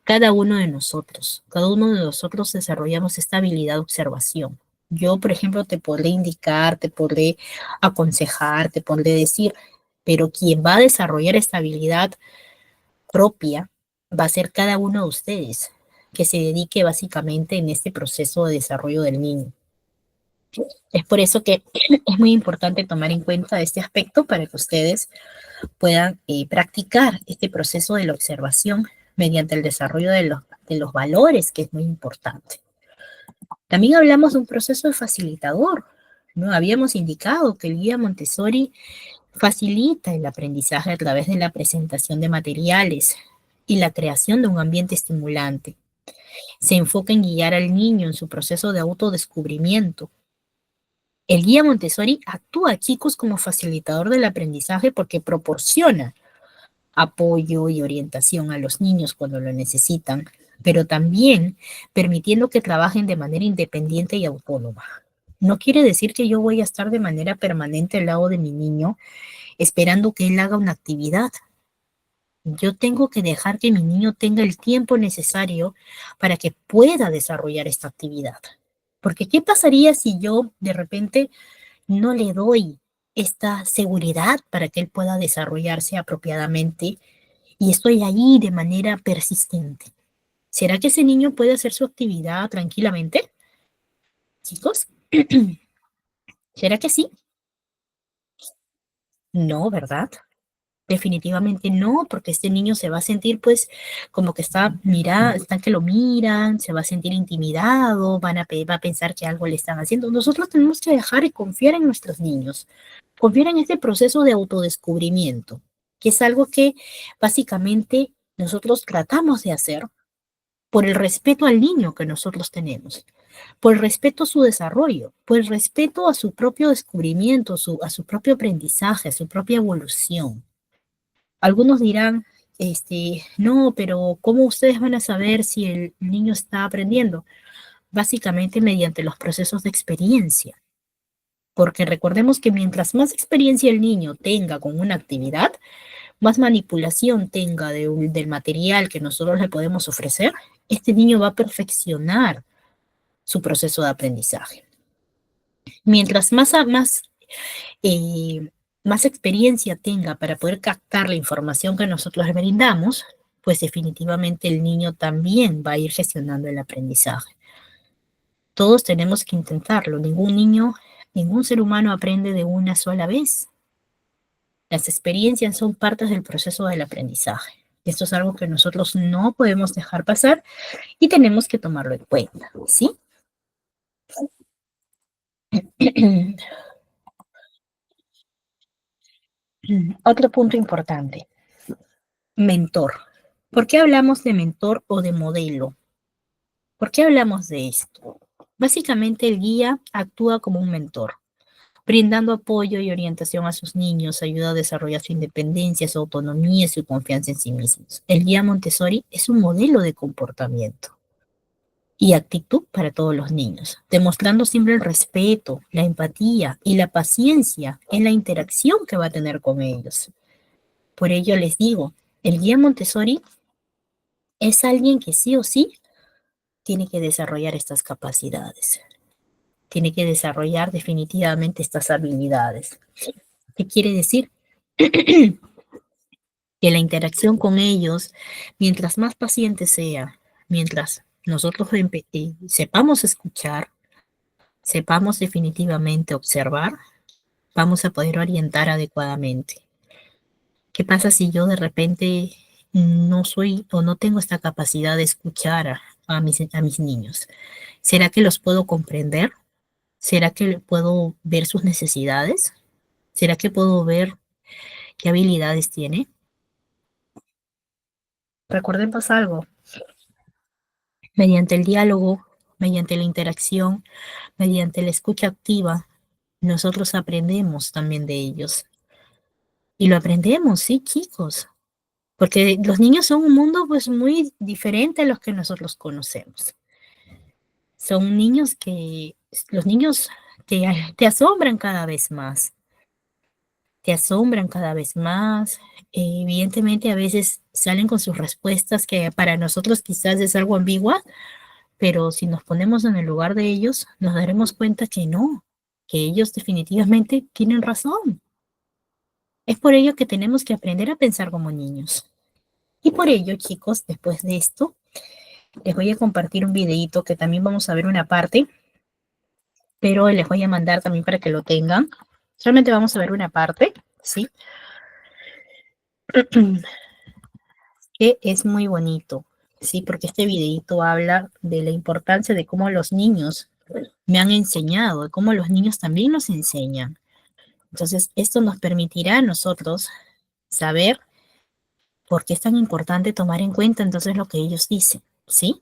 cada uno de nosotros. Cada uno de nosotros desarrollamos esta habilidad de observación. Yo, por ejemplo, te podré indicar, te podré aconsejar, te podré decir, pero quien va a desarrollar esta habilidad propia va a ser cada uno de ustedes, que se dedique básicamente en este proceso de desarrollo del niño. Es por eso que es muy importante tomar en cuenta este aspecto para que ustedes puedan practicar este proceso de la observación mediante el desarrollo de los valores, que es muy importante. También hablamos de un proceso facilitador, ¿no? Habíamos indicado que el guía Montessori facilita el aprendizaje a través de la presentación de materiales y la creación de un ambiente estimulante. Se enfoca en guiar al niño en su proceso de autodescubrimiento. El guía Montessori actúa, chicos, como facilitador del aprendizaje porque proporciona apoyo y orientación a los niños cuando lo necesitan, pero también permitiendo que trabajen de manera independiente y autónoma. No quiere decir que yo voy a estar de manera permanente al lado de mi niño esperando que él haga una actividad. Yo tengo que dejar que mi niño tenga el tiempo necesario para que pueda desarrollar esta actividad. Porque ¿qué pasaría si yo de repente no le doy esta seguridad para que él pueda desarrollarse apropiadamente y estoy ahí de manera persistente? ¿Será que ese niño puede hacer su actividad tranquilamente, chicos? ¿Será que sí? No, ¿verdad? Definitivamente no, porque este niño se va a sentir pues como que están que lo miran, se va a sentir intimidado, va a pensar que algo le están haciendo. Nosotros tenemos que dejar y confiar en nuestros niños, confiar en este proceso de autodescubrimiento, que es algo que básicamente nosotros tratamos de hacer por el respeto al niño que nosotros tenemos, por el respeto a su desarrollo, por el respeto a su propio descubrimiento, a su propio aprendizaje, a su propia evolución. Algunos dirán, no, pero ¿cómo ustedes van a saber si el niño está aprendiendo? Básicamente mediante los procesos de experiencia. Porque recordemos que mientras más experiencia el niño tenga con una actividad, más manipulación tenga del material que nosotros le podemos ofrecer, este niño va a perfeccionar su proceso de aprendizaje. Mientras eh, más experiencia tenga para poder captar la información que nosotros le brindamos, pues definitivamente el niño también va a ir gestionando el aprendizaje. Todos tenemos que intentarlo. Ningún ser humano aprende de una sola vez. Las experiencias son partes del proceso del aprendizaje. Esto es algo que nosotros no podemos dejar pasar y tenemos que tomarlo en cuenta, ¿sí? Otro punto importante, mentor. ¿Por qué hablamos de mentor o de modelo? ¿Por qué hablamos de esto? Básicamente el guía actúa como un mentor, brindando apoyo y orientación a sus niños, ayuda a desarrollar su independencia, su autonomía y su confianza en sí mismos. El guía Montessori es un modelo de comportamiento y actitud para todos los niños, demostrando siempre el respeto, la empatía y la paciencia en la interacción que va a tener con ellos. Por ello les digo, el guía Montessori es alguien que sí o sí tiene que desarrollar estas capacidades, tiene que desarrollar definitivamente estas habilidades. ¿Qué quiere decir? Que la interacción con ellos, mientras más paciente sea, mientras nosotros sepamos escuchar, sepamos definitivamente observar, vamos a poder orientar adecuadamente. ¿Qué pasa si yo de repente no soy o no tengo esta capacidad de escuchar a mis niños? ¿Será que los puedo comprender? ¿Será que puedo ver sus necesidades? ¿Será que puedo ver qué habilidades tiene? Recordemos algo, mediante el diálogo, mediante la interacción, mediante la escucha activa, nosotros aprendemos también de ellos. Y lo aprendemos, sí, chicos, porque los niños son un mundo pues muy diferente a los que nosotros conocemos. Son los niños te asombran cada vez más, te asombran cada vez más. Evidentemente a veces salen con sus respuestas que para nosotros quizás es algo ambigua, pero si nos ponemos en el lugar de ellos, nos daremos cuenta que no, que ellos definitivamente tienen razón. Es por ello que tenemos que aprender a pensar como niños. Y por ello, chicos, después de esto, les voy a compartir un videito que también vamos a ver una parte pero les voy a mandar también para que lo tengan. Solamente vamos a ver una parte, ¿sí? Que es muy bonito, ¿sí? Porque este videito habla de la importancia de cómo los niños me han enseñado, de cómo los niños también nos enseñan. Entonces, esto nos permitirá a nosotros saber por qué es tan importante tomar en cuenta entonces lo que ellos dicen, ¿sí?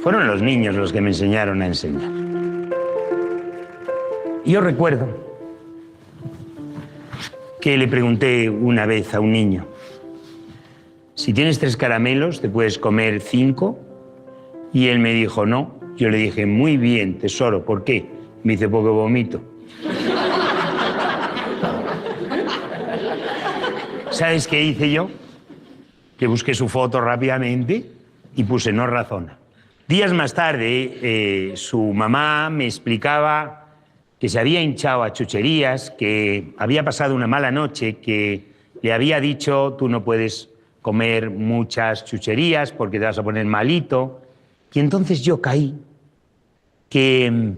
Fueron los niños los que me enseñaron a enseñar. Yo recuerdo que le pregunté una vez a un niño, si tienes 3 caramelos, ¿te puedes comer 5? Y él me dijo, no. Yo le dije, muy bien, tesoro, ¿por qué? Me dice, porque vomito. ¿Sabes qué hice yo? Que busqué su foto rápidamente y puse no razona. Días más tarde, su mamá me explicaba que se había hinchado a chucherías, que había pasado una mala noche, que le había dicho, tú no puedes comer muchas chucherías porque te vas a poner malito. Y entonces yo caí que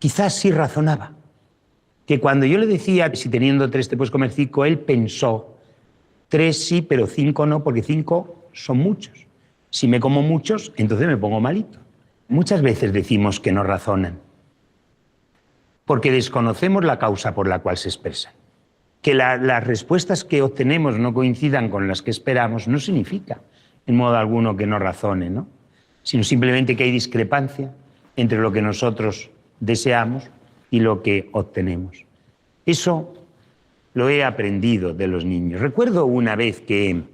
quizás sí razonaba. Que cuando yo le decía, si teniendo 3 te puedes comer 5, él pensó, 3 sí, pero 5 no, porque 5 son muchos. Si me como muchos, entonces me pongo malito. Muchas veces decimos que no razonan, porque desconocemos la causa por la cual se expresan. Que las respuestas que obtenemos no coincidan con las que esperamos no significa, en modo alguno, que no razonen, ¿no? Sino simplemente que hay discrepancia entre lo que nosotros deseamos y lo que obtenemos. Eso lo he aprendido de los niños. Recuerdo una vez que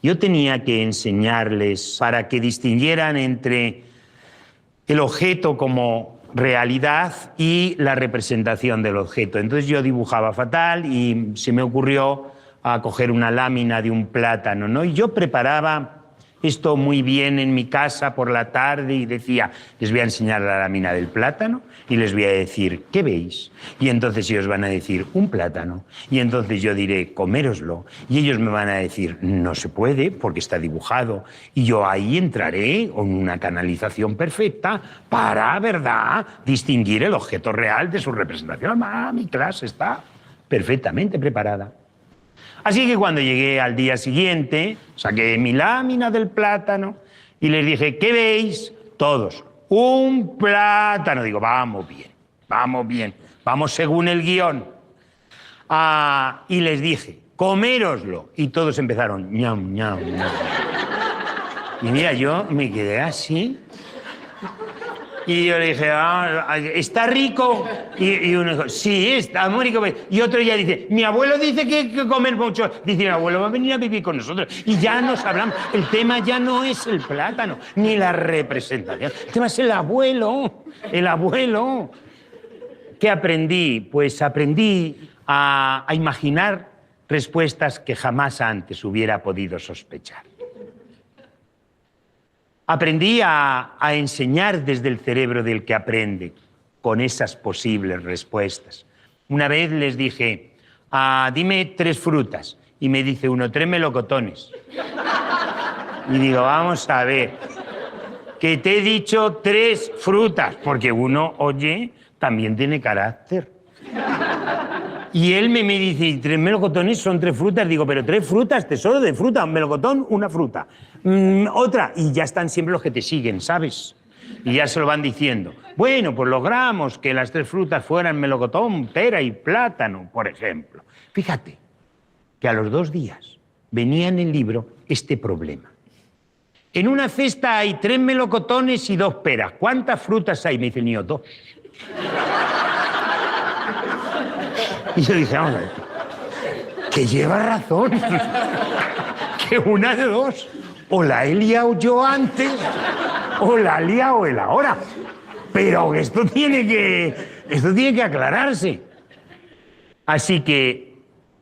yo tenía que enseñarles para que distinguieran entre el objeto como realidad y la representación del objeto. Entonces yo dibujaba fatal y se me ocurrió coger una lámina de un plátano, ¿no? Y yo preparaba esto muy bien en mi casa por la tarde y decía, les voy a enseñar la lámina del plátano y les voy a decir, ¿qué veis? Y entonces ellos van a decir, un plátano. Y entonces yo diré, coméroslo. Y ellos me van a decir, no se puede porque está dibujado. Y yo ahí entraré con una canalización perfecta para, ¿verdad?, distinguir el objeto real de su representación. Mi clase está perfectamente preparada. Así que cuando llegué al día siguiente, saqué mi lámina del plátano y les dije, ¿qué veis? Todos, un plátano. Digo, vamos bien, vamos según el guión. Y les dije, coméroslo. Y todos empezaron, ñam, ñam, ñam. Y mira, yo me quedé así. Y yo le dije, ¿está rico? Y uno dijo, sí, está muy rico. Y otro ya dice, mi abuelo dice que comer mucho. Dice, mi abuelo va a venir a vivir con nosotros. Y ya nos hablamos. El tema ya no es el plátano, ni la representación. El tema es el abuelo. El abuelo. ¿Qué aprendí? Pues aprendí a imaginar respuestas que jamás antes hubiera podido sospechar. Aprendí a enseñar desde el cerebro del que aprende, con esas posibles respuestas. Una vez les dije, dime 3 frutas. Y me dice uno, 3 melocotones. Y digo, vamos a ver, que te he dicho 3 frutas, porque uno, oye, también tiene carácter. Y él me dice, 3 melocotones son 3 frutas. Digo, pero 3 frutas, tesoro de fruta, un melocotón, una fruta. Otra, y ya están siempre los que te siguen, ¿sabes? Y ya se lo van diciendo. Bueno, pues logramos que las 3 frutas fueran melocotón, pera y plátano, por ejemplo. Fíjate que a los 2 días venía en el libro este problema. En una cesta hay 3 melocotones y 2 peras. ¿Cuántas frutas hay? Me dice el niño, 2. Y yo dije, vamos a ver, que lleva razón, que una de 2, o la he liado yo antes, o la ha liado él ahora. Pero esto tiene que aclararse. Así que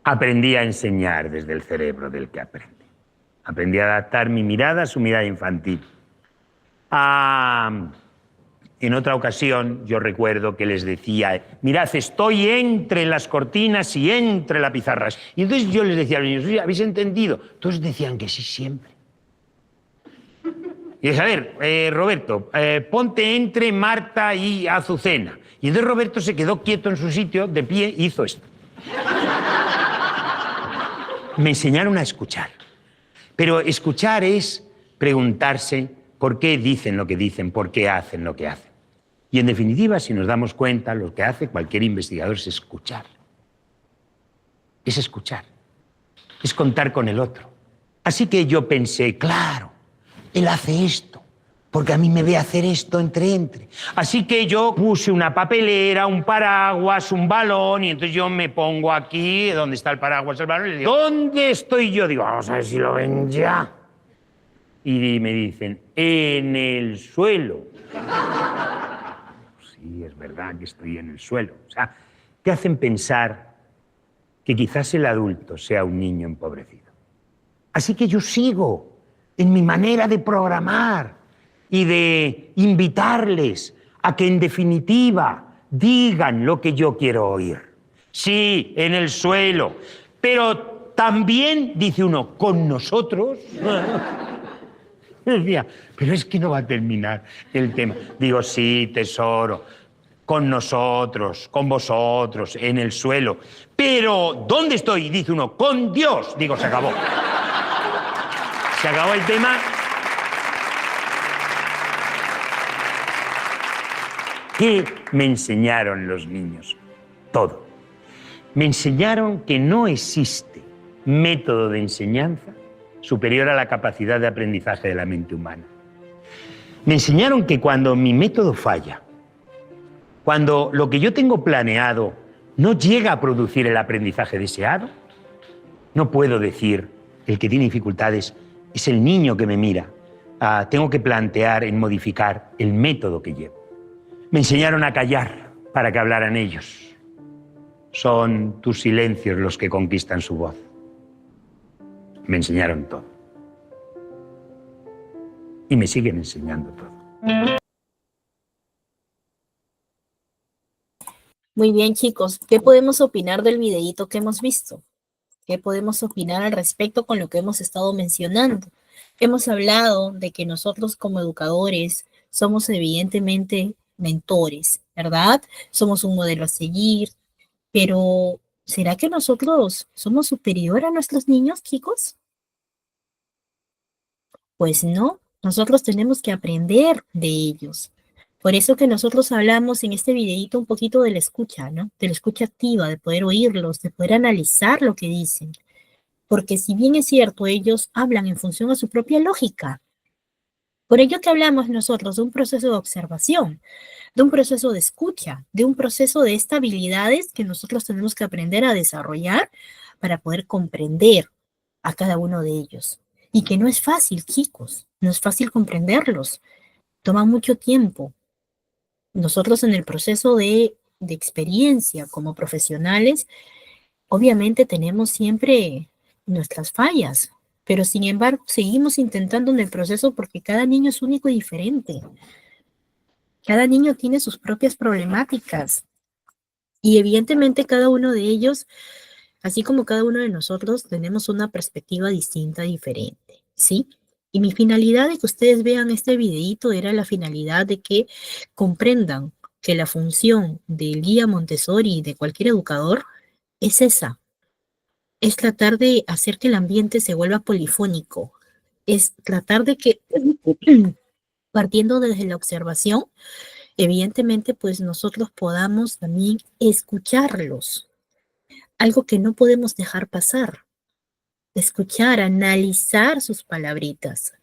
aprendí a enseñar desde el cerebro del que aprende. Aprendí a adaptar mi mirada a su mirada infantil. En otra ocasión yo recuerdo que les decía, mirad, estoy entre las cortinas y entre las pizarras. Y entonces yo les decía a los niños, oye, ¿habéis entendido? Todos decían que sí siempre. Y dices, a ver, Roberto, ponte entre Marta y Azucena. Y entonces Roberto se quedó quieto en su sitio, de pie, y hizo esto. Me enseñaron a escuchar. Pero escuchar es preguntarse por qué dicen lo que dicen, por qué hacen lo que hacen. Y en definitiva, si nos damos cuenta, lo que hace cualquier investigador es escuchar. Es escuchar. Es contar con el otro. Así que yo pensé, claro, él hace esto, porque a mí me ve hacer esto entre. Así que yo puse una papelera, un paraguas, un balón, y entonces yo me pongo aquí, donde está el paraguas, el balón, y le digo, ¿dónde estoy yo? Digo, vamos a ver si lo ven ya. Y me dicen, en el suelo. Sí, es verdad que estoy en el suelo. O sea, te hacen pensar que quizás el adulto sea un niño empobrecido. Así que yo sigo en mi manera de programar y de invitarles a que en definitiva digan lo que yo quiero oír. Sí, en el suelo, pero también, dice uno, con nosotros. Decía, pero es que no va a terminar el tema. Digo, sí, tesoro, con nosotros, con vosotros, en el suelo. Pero, ¿dónde estoy? Dice uno, con Dios. Digo, se acabó. Se acabó el tema. ¿Qué me enseñaron los niños? Todo. Me enseñaron que no existe método de enseñanza superior a la capacidad de aprendizaje de la mente humana. Me enseñaron que cuando mi método falla, cuando lo que yo tengo planeado no llega a producir el aprendizaje deseado, no puedo decir, el que tiene dificultades es el niño que me mira. Tengo que plantear en modificar el método que llevo. Me enseñaron a callar para que hablaran ellos. Son tus silencios los que conquistan su voz. Me enseñaron todo. Y me siguen enseñando todo. Muy bien, chicos. ¿Qué podemos opinar del videíto que hemos visto? ¿Qué podemos opinar al respecto con lo que hemos estado mencionando? Hemos hablado de que nosotros como educadores somos evidentemente mentores, ¿verdad? Somos un modelo a seguir, pero ¿será que nosotros somos superior a nuestros niños, chicos? Pues no, nosotros tenemos que aprender de ellos. Por eso que nosotros hablamos en este videíto un poquito de la escucha, ¿no? De la escucha activa, de poder oírlos, de poder analizar lo que dicen. Porque si bien es cierto, ellos hablan en función a su propia lógica. Por ello que hablamos nosotros de un proceso de observación, de un proceso de escucha, de un proceso de estas habilidades que nosotros tenemos que aprender a desarrollar para poder comprender a cada uno de ellos. Y que no es fácil, chicos, no es fácil comprenderlos, toma mucho tiempo. Nosotros en el proceso de experiencia como profesionales, obviamente tenemos siempre nuestras fallas, pero sin embargo seguimos intentando en el proceso porque cada niño es único y diferente. Cada niño tiene sus propias problemáticas y evidentemente cada uno de ellos, así como cada uno de nosotros, tenemos una perspectiva distinta, diferente, ¿sí? Y mi finalidad de que ustedes vean este videíto era la finalidad de que comprendan que la función del guía Montessori y de cualquier educador es esa, es tratar de hacer que el ambiente se vuelva polifónico, es tratar de que, partiendo desde la observación, evidentemente, pues nosotros podamos también escucharlos, algo que no podemos dejar pasar, escuchar, analizar sus palabritas,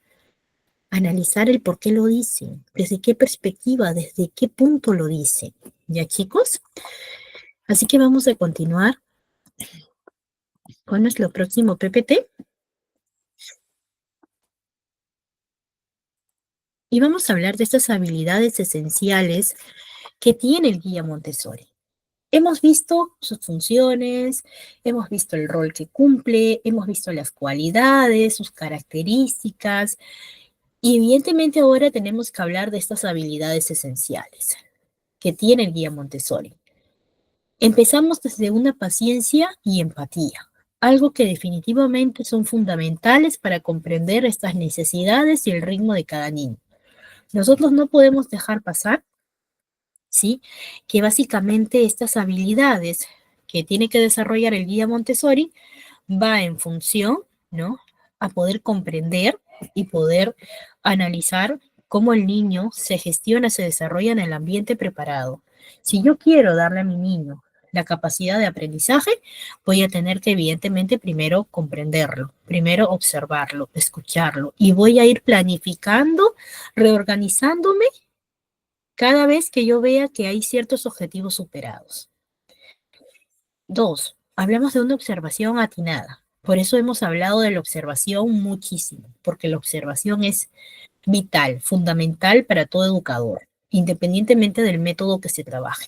analizar el por qué lo dicen, desde qué perspectiva, desde qué punto lo dicen. ¿Ya, chicos? Así que vamos a continuar con nuestro próximo PPT. Y vamos a hablar de estas habilidades esenciales que tiene el guía Montessori. Hemos visto sus funciones, hemos visto el rol que cumple, hemos visto las cualidades, sus características, Y evidentemente ahora tenemos que hablar de estas habilidades esenciales que tiene el guía Montessori. Empezamos desde una paciencia y empatía, algo que definitivamente son fundamentales para comprender estas necesidades y el ritmo de cada niño. Nosotros no podemos dejar pasar, ¿sí?, que básicamente estas habilidades que tiene que desarrollar el guía Montessori va en función, ¿no?, a poder comprender y poder analizar cómo el niño se gestiona, se desarrolla en el ambiente preparado. Si yo quiero darle a mi niño la capacidad de aprendizaje, voy a tener que evidentemente primero comprenderlo, primero observarlo, escucharlo, y voy a ir planificando, reorganizándome cada vez que yo vea que hay ciertos objetivos superados. 2, hablamos de una observación atinada. Por eso hemos hablado de la observación muchísimo, porque la observación es vital, fundamental para todo educador, independientemente del método que se trabaje.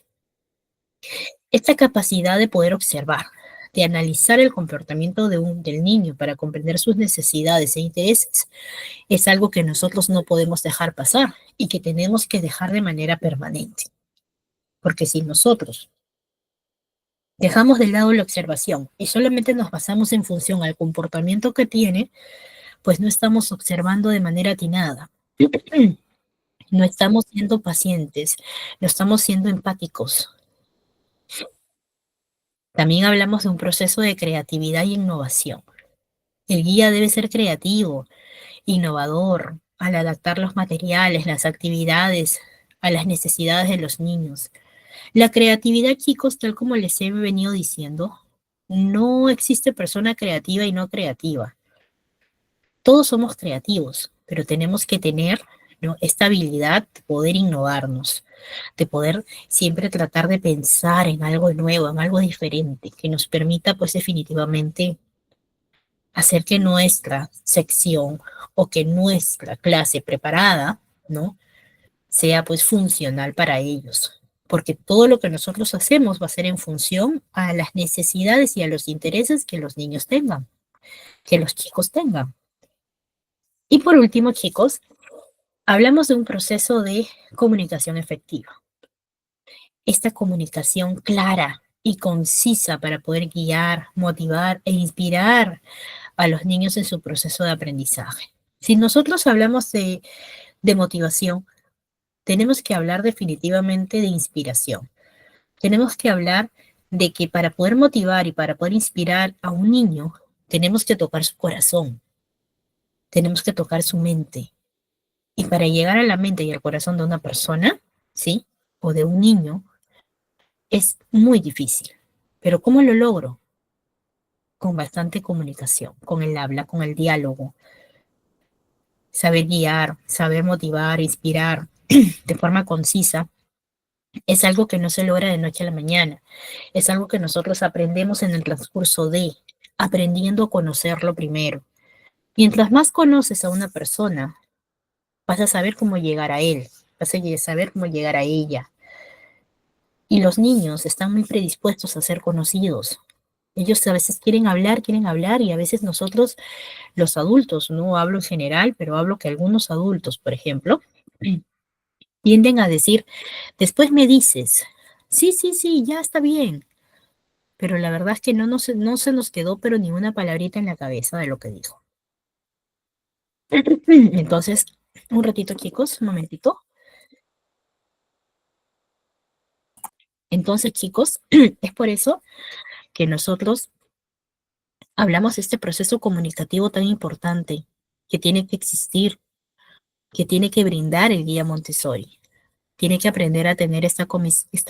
Esta capacidad de poder observar, de analizar el comportamiento del niño para comprender sus necesidades e intereses, es algo que nosotros no podemos dejar pasar y que tenemos que dejar de manera permanente. Porque si nosotros dejamos de lado la observación y solamente nos basamos en función al comportamiento que tiene, pues no estamos observando de manera atinada. No estamos siendo pacientes, no estamos siendo empáticos. También hablamos de un proceso de creatividad y innovación. El guía debe ser creativo, innovador, al adaptar los materiales, las actividades a las necesidades de los niños. La creatividad, chicos, tal como les he venido diciendo, no existe persona creativa y no creativa. Todos somos creativos, pero tenemos que tener, ¿no?, esta habilidad de poder innovarnos, de poder siempre tratar de pensar en algo nuevo, en algo diferente, que nos permita, pues, definitivamente hacer que nuestra sección o que nuestra clase preparada, ¿no?, sea, pues, funcional para ellos. Porque todo lo que nosotros hacemos va a ser en función a las necesidades y a los intereses que los niños tengan, que los chicos tengan. Y por último, chicos, hablamos de un proceso de comunicación efectiva. Esta comunicación clara y concisa para poder guiar, motivar e inspirar a los niños en su proceso de aprendizaje. Si nosotros hablamos de motivación, tenemos que hablar definitivamente de inspiración. Tenemos que hablar de que para poder motivar y para poder inspirar a un niño, tenemos que tocar su corazón, tenemos que tocar su mente. Y para llegar a la mente y al corazón de una persona, ¿sí?, o de un niño, es muy difícil. Pero ¿cómo lo logro? Con bastante comunicación, con el habla, con el diálogo. Saber guiar, saber motivar, inspirar de forma concisa, es algo que no se logra de noche a la mañana. Es algo que nosotros aprendemos en el transcurso de, aprendiendo a conocerlo primero. Mientras más conoces a una persona, vas a saber cómo llegar a él, vas a saber cómo llegar a ella. Y los niños están muy predispuestos a ser conocidos. Ellos a veces quieren hablar, y a veces nosotros, los adultos, no hablo en general, pero hablo que algunos adultos, por ejemplo, tienden a decir, después me dices, sí, sí, sí, ya está bien. Pero la verdad es que no se nos quedó pero ni una palabrita en la cabeza de lo que dijo. Entonces, un ratito, chicos, un momentito. Entonces, chicos, es por eso que nosotros hablamos de este proceso comunicativo tan importante que tiene que existir, que tiene que brindar el guía Montessori. Tiene que aprender a tener esta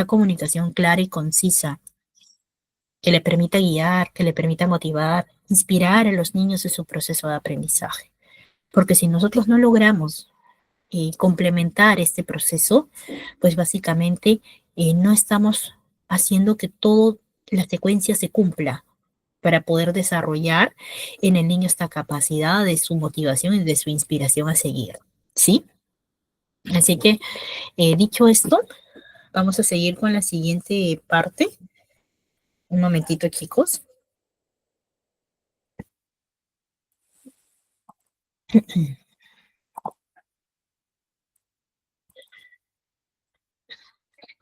comunicación clara y concisa, que le permita guiar, que le permita motivar, inspirar a los niños en su proceso de aprendizaje. Porque si nosotros no logramos complementar este proceso, pues básicamente no estamos haciendo que toda la secuencia se cumpla para poder desarrollar en el niño esta capacidad de su motivación y de su inspiración a seguir, ¿sí? Así que, dicho esto, vamos a seguir con la siguiente parte. Un momentito, chicos.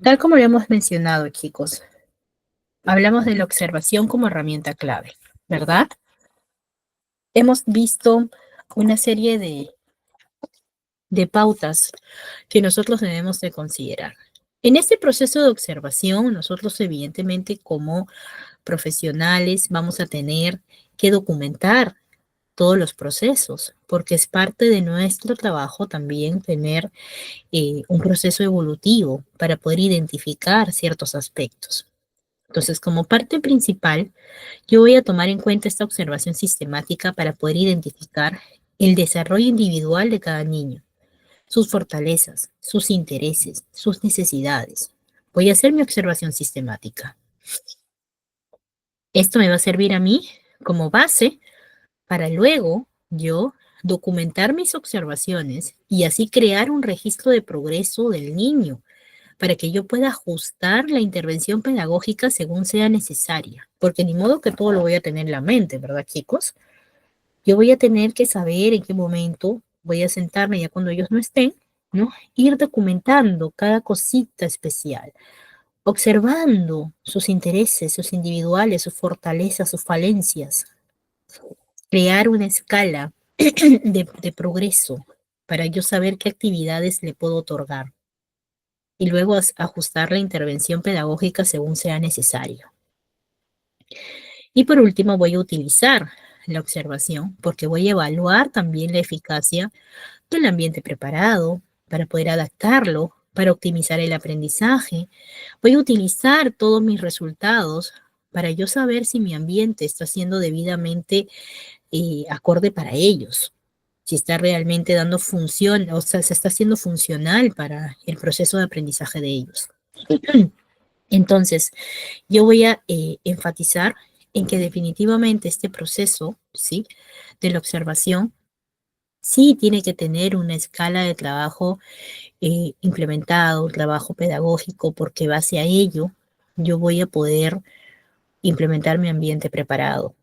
Tal como lo hemos mencionado, chicos, hablamos de la observación como herramienta clave, ¿verdad? Hemos visto una serie de pautas que nosotros debemos de considerar. En este proceso de observación, nosotros evidentemente como profesionales vamos a tener que documentar todos los procesos, porque es parte de nuestro trabajo también tener un proceso evolutivo para poder identificar ciertos aspectos. Entonces, como parte principal, yo voy a tomar en cuenta esta observación sistemática para poder identificar el desarrollo individual de cada niño, sus fortalezas, sus intereses, sus necesidades. Voy a hacer mi observación sistemática. Esto me va a servir a mí como base para luego yo documentar mis observaciones y así crear un registro de progreso del niño para que yo pueda ajustar la intervención pedagógica según sea necesaria, porque ni modo que todo lo voy a tener en la mente, ¿verdad, chicos? Yo voy a tener que saber en qué momento voy a sentarme ya cuando ellos no estén, ¿no? Ir documentando cada cosita especial, observando sus intereses, sus individuales, sus fortalezas, sus falencias, crear una escala de progreso para yo saber qué actividades le puedo otorgar y luego ajustar la intervención pedagógica según sea necesario. Y por último, voy a utilizar la observación porque voy a evaluar también la eficacia del ambiente preparado para poder adaptarlo, para optimizar el aprendizaje. Voy a utilizar todos mis resultados para yo saber si mi ambiente está siendo debidamente acorde para ellos, si está realmente dando función, o sea, se está haciendo funcional para el proceso de aprendizaje de ellos. Entonces, yo voy a enfatizar en que definitivamente este proceso, ¿sí?, de la observación, sí tiene que tener una escala de trabajo implementado, un trabajo pedagógico, porque base a ello yo voy a poder implementar mi ambiente preparado.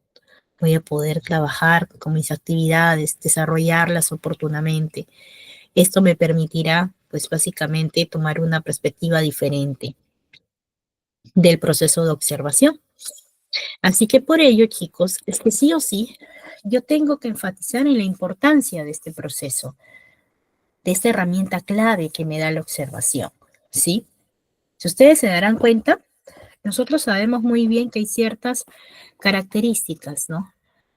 Voy a poder trabajar con mis actividades, desarrollarlas oportunamente. Esto me permitirá, pues básicamente, tomar una perspectiva diferente del proceso de observación. Así que por ello, chicos, es que sí o sí, yo tengo que enfatizar en la importancia de este proceso, de esta herramienta clave que me da la observación, ¿sí? Si ustedes se darán cuenta, nosotros sabemos muy bien que hay ciertas características, ¿no?,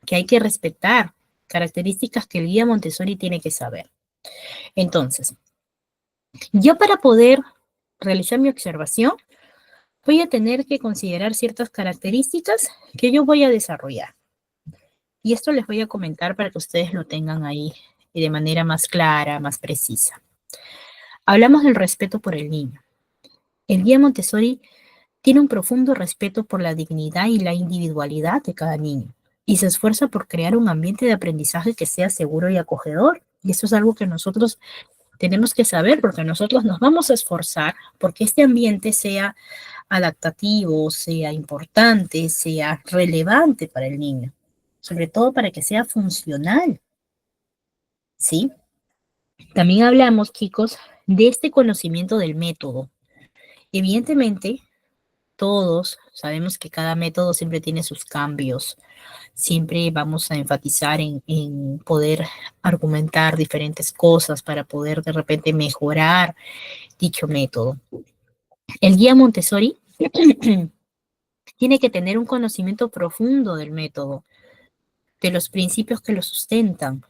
que hay que respetar, características que el guía Montessori tiene que saber. Entonces, yo para poder realizar mi observación, voy a tener que considerar ciertas características que yo voy a desarrollar. Y esto les voy a comentar para que ustedes lo tengan ahí de manera más clara, más precisa. Hablamos del respeto por el niño. El guía Montessori tiene un profundo respeto por la dignidad y la individualidad de cada niño y se esfuerza por crear un ambiente de aprendizaje que sea seguro y acogedor. Y eso es algo que nosotros tenemos que saber porque nosotros nos vamos a esforzar porque este ambiente sea adaptativo, sea importante, sea relevante para el niño, sobre todo para que sea funcional, ¿sí? También hablamos, chicos, de este conocimiento del método. Evidentemente, todos sabemos que cada método siempre tiene sus cambios. Siempre vamos a enfatizar en poder argumentar diferentes cosas para poder de repente mejorar dicho método. El guía Montessori tiene que tener un conocimiento profundo del método, de los principios que lo sustentan,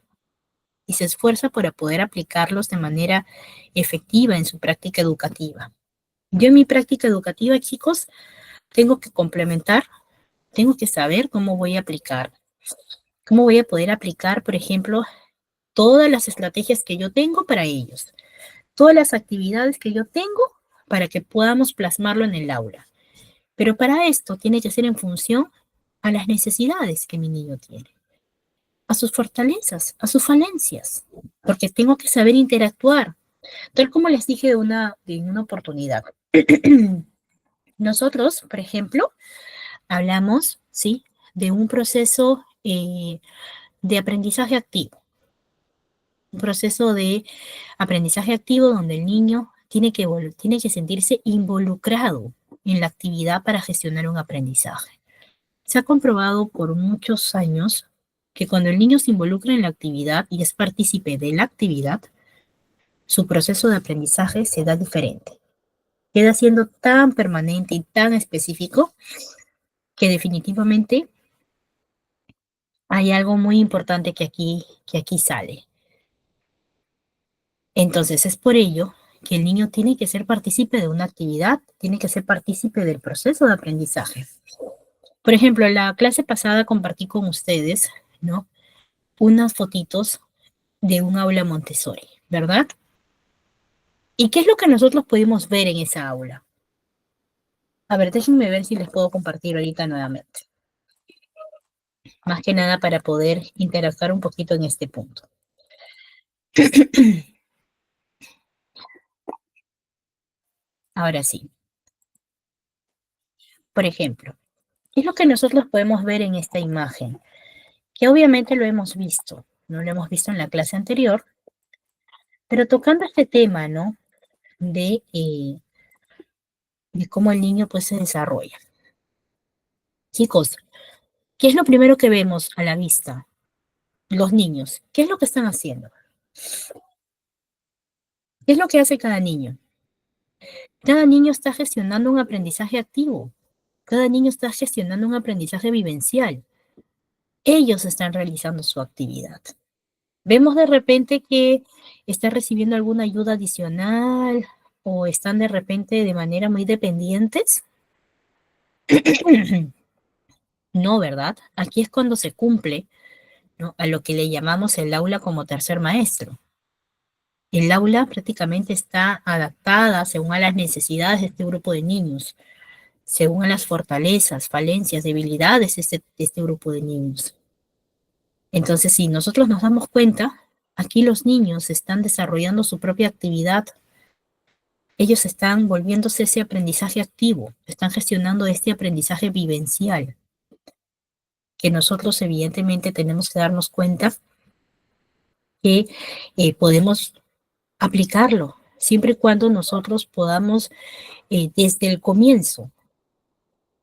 y se esfuerza por poder aplicarlos de manera efectiva en su práctica educativa. Yo en mi práctica educativa, chicos, tengo que complementar, tengo que saber cómo voy a aplicar, cómo voy a poder aplicar, por ejemplo, todas las estrategias que yo tengo para ellos, todas las actividades que yo tengo para que podamos plasmarlo en el aula. Pero para esto tiene que ser en función a las necesidades que mi niño tiene, a sus fortalezas, a sus falencias, porque tengo que saber interactuar. Tal como les dije en una oportunidad. Nosotros, por ejemplo, hablamos, ¿sí?, de un proceso de aprendizaje activo. Un proceso de aprendizaje activo donde el niño tiene que sentirse involucrado en la actividad para gestionar un aprendizaje. Se ha comprobado por muchos años que cuando el niño se involucra en la actividad y es partícipe de la actividad, su proceso de aprendizaje se da diferente. Queda siendo tan permanente y tan específico que definitivamente hay algo muy importante que aquí sale. Entonces es por ello que el niño tiene que ser partícipe de una actividad, tiene que ser partícipe del proceso de aprendizaje. Por ejemplo, en la clase pasada compartí con ustedes, ¿no? Unas fotitos de un aula Montessori, ¿verdad? ¿Y qué es lo que nosotros pudimos ver en esa aula? A ver, déjenme ver si les puedo compartir ahorita nuevamente. Más que nada para poder interactuar un poquito en este punto. Ahora sí. Por ejemplo, ¿qué es lo que nosotros podemos ver en esta imagen? Que obviamente lo hemos visto, no lo hemos visto en la clase anterior, pero tocando este tema, ¿no? De cómo el niño pues se desarrolla. Chicos, ¿qué es lo primero que vemos a la vista? Los niños, ¿qué es lo que están haciendo? ¿Qué es lo que hace cada niño? Cada niño está gestionando un aprendizaje activo. Cada niño está gestionando un aprendizaje vivencial. Ellos están realizando su actividad. Vemos de repente que está recibiendo alguna ayuda adicional o están de repente de manera muy dependientes. No, ¿verdad? Aquí es cuando se cumple, ¿no? A lo que le llamamos el aula como tercer maestro. El aula prácticamente está adaptada según a las necesidades de este grupo de niños, según a las fortalezas, falencias, debilidades de este grupo de niños. Entonces, si nosotros nos damos cuenta, aquí los niños están desarrollando su propia actividad. Ellos están volviéndose ese aprendizaje activo, están gestionando este aprendizaje vivencial, que nosotros evidentemente tenemos que darnos cuenta que podemos aplicarlo, siempre y cuando nosotros podamos desde el comienzo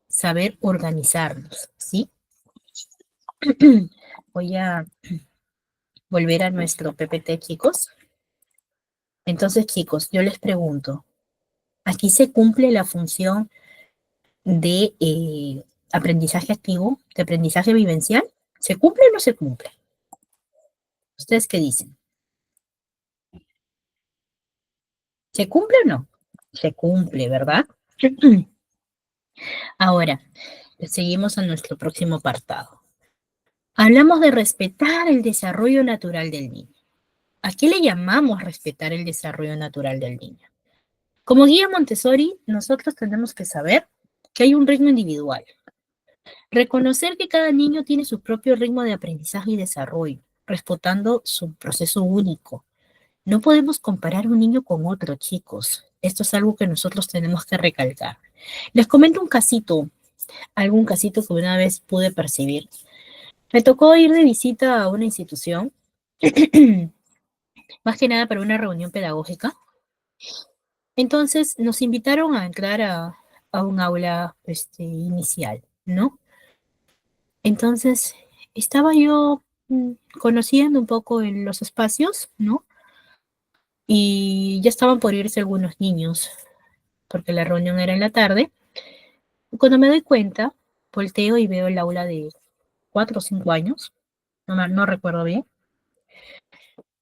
saber organizarnos, ¿sí? Voy a volver a nuestro PPT, chicos. Entonces, chicos, yo les pregunto, ¿aquí se cumple la función de aprendizaje activo, de aprendizaje vivencial? ¿Se cumple o no se cumple? ¿Ustedes qué dicen? ¿Se cumple o no? Se cumple, ¿verdad? Ahora, seguimos a nuestro próximo apartado. Hablamos de respetar el desarrollo natural del niño. ¿A qué le llamamos respetar el desarrollo natural del niño? Como guía Montessori, nosotros tenemos que saber que hay un ritmo individual. Reconocer que cada niño tiene su propio ritmo de aprendizaje y desarrollo, respetando su proceso único. No podemos comparar un niño con otro, chicos. Esto es algo que nosotros tenemos que recalcar. Les comento un casito, algún casito que una vez pude percibir. Me tocó ir de visita a una institución, más que nada para una reunión pedagógica. Entonces nos invitaron a entrar a un aula inicial, ¿no? Entonces estaba yo conociendo un poco en los espacios, ¿no? Y ya estaban por irse algunos niños, porque la reunión era en la tarde. Y cuando me doy cuenta, volteo y veo el aula de 4 o 5 años, no recuerdo bien,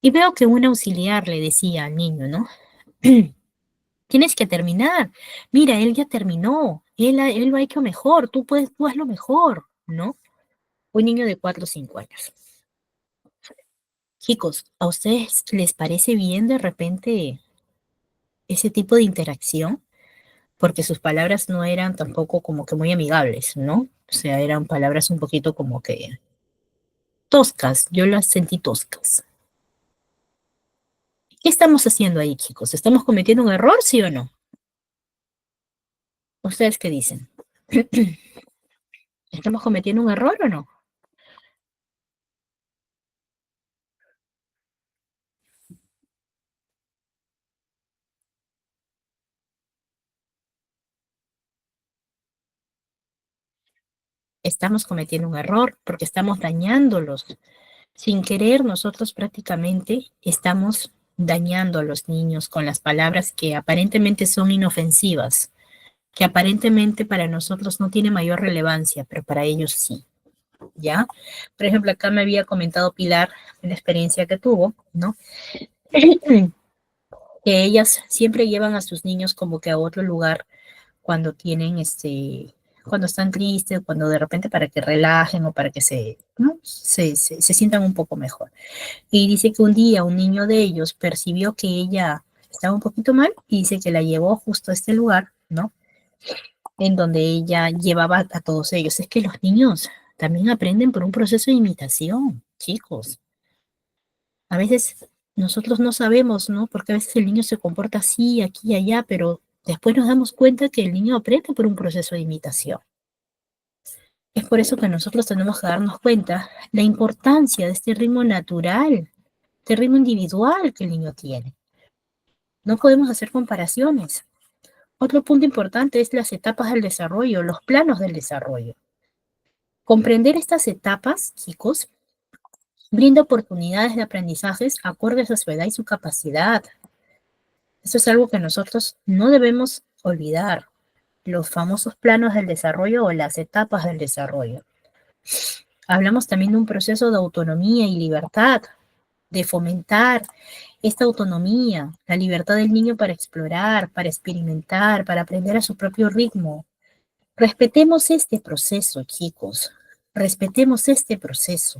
y veo que un auxiliar le decía al niño, ¿no? Tienes que terminar. Mira, él ya terminó. Él lo ha hecho mejor. Tú hazlo mejor, ¿no? Un niño de 4 o 5 años. Chicos, ¿a ustedes les parece bien de repente ese tipo de interacción? Porque sus palabras no eran tampoco como que muy amigables, ¿no? O sea, eran palabras un poquito como que toscas. Yo las sentí toscas. ¿Qué estamos haciendo ahí, chicos? ¿Estamos cometiendo un error, sí o no? ¿Ustedes qué dicen? ¿Estamos cometiendo un error o no? estamos cometiendo un error, porque estamos dañándolos. Sin querer, nosotros prácticamente estamos dañando a los niños con las palabras que aparentemente son inofensivas, que aparentemente para nosotros no tiene mayor relevancia, pero para ellos sí, ¿ya? Por ejemplo, acá me había comentado Pilar la experiencia que tuvo, ¿no? Que ellas siempre llevan a sus niños como que a otro lugar cuando tienen cuando están tristes, cuando de repente para que relajen o para que ¿no? se sientan un poco mejor. Y dice que un día un niño de ellos percibió que ella estaba un poquito mal y dice que la llevó justo a este lugar, ¿no? En donde ella llevaba a todos ellos. Es que los niños también aprenden por un proceso de imitación, chicos. A veces nosotros no sabemos, ¿no? Porque a veces el niño se comporta así, aquí y allá, pero después nos damos cuenta que el niño aprende por un proceso de imitación. Es por eso que nosotros tenemos que darnos cuenta la importancia de este ritmo natural, este ritmo individual que el niño tiene. No podemos hacer comparaciones. Otro punto importante es las etapas del desarrollo, los planos del desarrollo. Comprender estas etapas, chicos, brinda oportunidades de aprendizajes acordes a su edad y su capacidad. Eso es algo que nosotros no debemos olvidar. Los famosos planos del desarrollo o las etapas del desarrollo. Hablamos también de un proceso de autonomía y libertad, de fomentar esta autonomía, la libertad del niño para explorar, para experimentar, para aprender a su propio ritmo. Respetemos este proceso, chicos. Respetemos este proceso.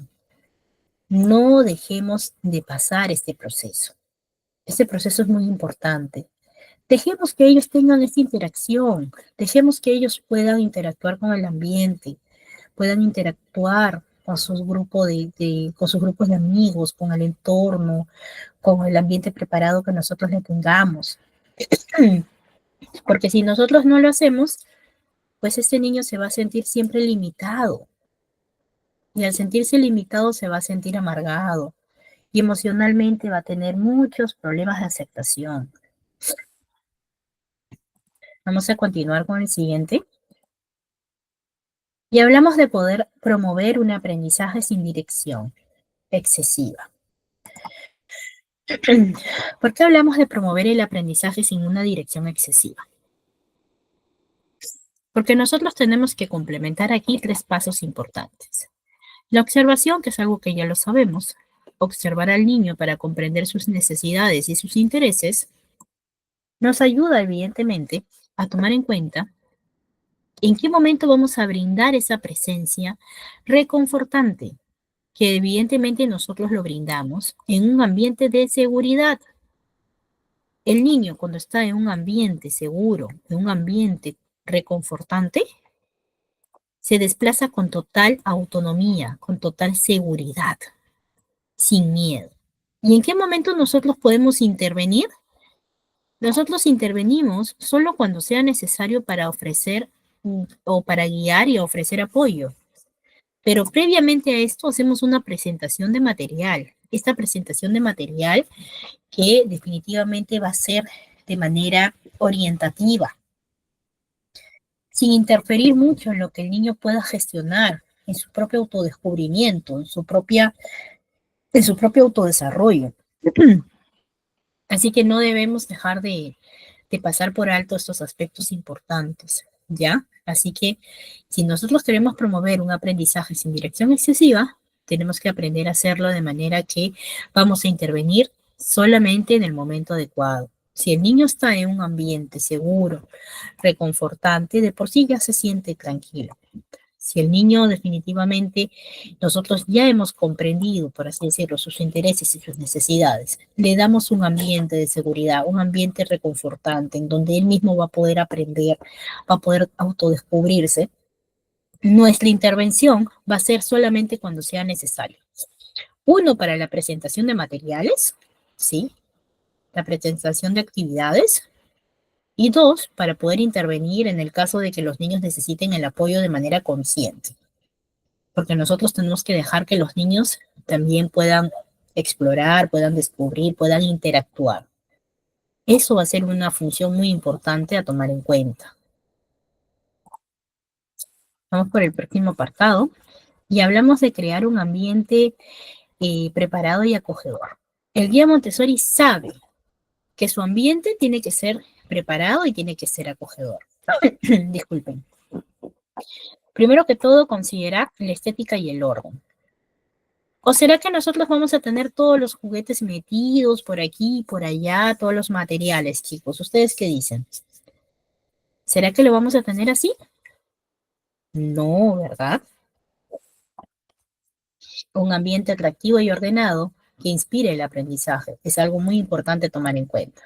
No dejemos de pasar este proceso. Este proceso es muy importante. Dejemos que ellos tengan esta interacción. Dejemos que ellos puedan interactuar con el ambiente, puedan interactuar con con sus grupos de amigos, con el entorno, con el ambiente preparado que nosotros le tengamos. Porque si nosotros no lo hacemos, pues este niño se va a sentir siempre limitado. Y al sentirse limitado se va a sentir amargado. Y emocionalmente va a tener muchos problemas de aceptación. Vamos a continuar con el siguiente. Y hablamos de poder promover un aprendizaje sin dirección excesiva. ¿Por qué hablamos de promover el aprendizaje sin una dirección excesiva? Porque nosotros tenemos que complementar aquí 3 pasos importantes. La observación, que es algo que ya lo sabemos, observar al niño para comprender sus necesidades y sus intereses, nos ayuda evidentemente a tomar en cuenta en qué momento vamos a brindar esa presencia reconfortante, que evidentemente nosotros lo brindamos en un ambiente de seguridad. El niño, cuando está en un ambiente seguro, en un ambiente reconfortante, se desplaza con total autonomía, con total seguridad, sin miedo. ¿Y en qué momento nosotros podemos intervenir? Nosotros intervenimos solo cuando sea necesario para ofrecer o para guiar y ofrecer apoyo. Pero previamente a esto hacemos una presentación de material. Esta presentación de material que definitivamente va a ser de manera orientativa, sin interferir mucho en lo que el niño pueda gestionar, en su propio autodescubrimiento, en su propio autodesarrollo. Así que no debemos dejar de pasar por alto estos aspectos importantes, ¿ya? Así que si nosotros queremos promover un aprendizaje sin dirección excesiva, tenemos que aprender a hacerlo de manera que vamos a intervenir solamente en el momento adecuado. Si el niño está en un ambiente seguro, reconfortante, de por sí ya se siente tranquilo. Si el niño definitivamente nosotros ya hemos comprendido, por así decirlo, sus intereses y sus necesidades, le damos un ambiente de seguridad, un ambiente reconfortante en donde él mismo va a poder aprender, va a poder autodescubrirse, nuestra intervención va a ser solamente cuando sea necesario. Uno, para la presentación de materiales, ¿sí? La presentación de actividades. Y 2, para poder intervenir en el caso de que los niños necesiten el apoyo de manera consciente. Porque nosotros tenemos que dejar que los niños también puedan explorar, puedan descubrir, puedan interactuar. Eso va a ser una función muy importante a tomar en cuenta. Vamos por el próximo apartado y hablamos de crear un ambiente preparado y acogedor. El guía Montessori sabe que su ambiente tiene que ser preparado y tiene que ser acogedor. Disculpen. Primero que todo, considerar la estética y el orden. ¿O será que nosotros vamos a tener todos los juguetes metidos por aquí y por allá, todos los materiales, chicos? ¿Ustedes qué dicen? ¿Será que lo vamos a tener así? No, ¿verdad? Un ambiente atractivo y ordenado que inspire el aprendizaje es algo muy importante tomar en cuenta.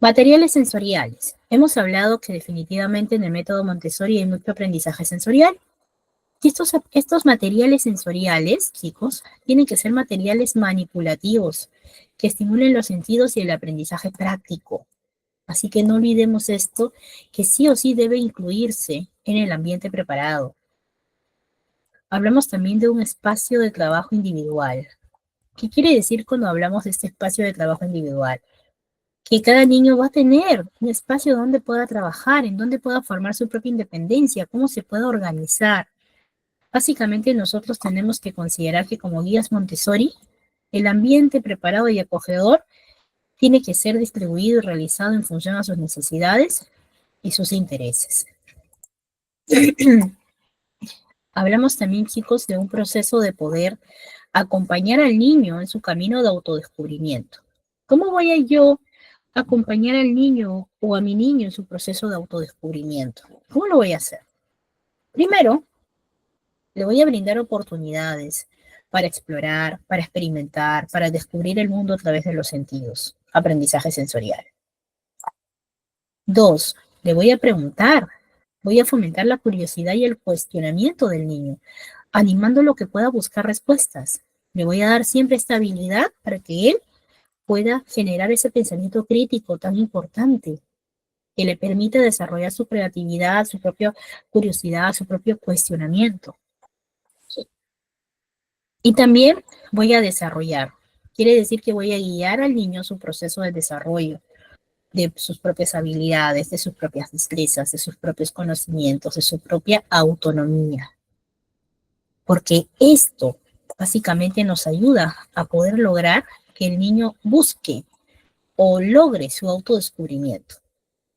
Materiales sensoriales. Hemos hablado que definitivamente en el método Montessori hay mucho aprendizaje sensorial. Y estos materiales sensoriales, chicos, tienen que ser materiales manipulativos, que estimulen los sentidos y el aprendizaje práctico. Así que no olvidemos esto, que sí o sí debe incluirse en el ambiente preparado. Hablamos también de un espacio de trabajo individual. ¿Qué quiere decir cuando hablamos de este espacio de trabajo individual? Que cada niño va a tener un espacio donde pueda trabajar, en donde pueda formar su propia independencia, cómo se pueda organizar. Básicamente nosotros tenemos que considerar que como guías Montessori, el ambiente preparado y acogedor tiene que ser distribuido y realizado en función a sus necesidades y sus intereses. Hablamos también, chicos, de un proceso de poder acompañar al niño en su camino de autodescubrimiento. ¿Cómo voy a yo acompañar al niño o a mi niño en su proceso de autodescubrimiento? ¿Cómo lo voy a hacer? Primero, le voy a brindar oportunidades para explorar, para experimentar, para descubrir el mundo a través de los sentidos. Aprendizaje sensorial. 2, le voy a preguntar. Voy a fomentar la curiosidad y el cuestionamiento del niño, animándolo a que pueda buscar respuestas. Le voy a dar siempre esta habilidad para que él pueda generar ese pensamiento crítico tan importante que le permite desarrollar su creatividad, su propia curiosidad, su propio cuestionamiento. Y también voy a desarrollar. Quiere decir que voy a guiar al niño a su proceso de desarrollo de sus propias habilidades, de sus propias destrezas, de sus propios conocimientos, de su propia autonomía. Porque esto básicamente nos ayuda a poder lograr que el niño busque o logre su autodescubrimiento.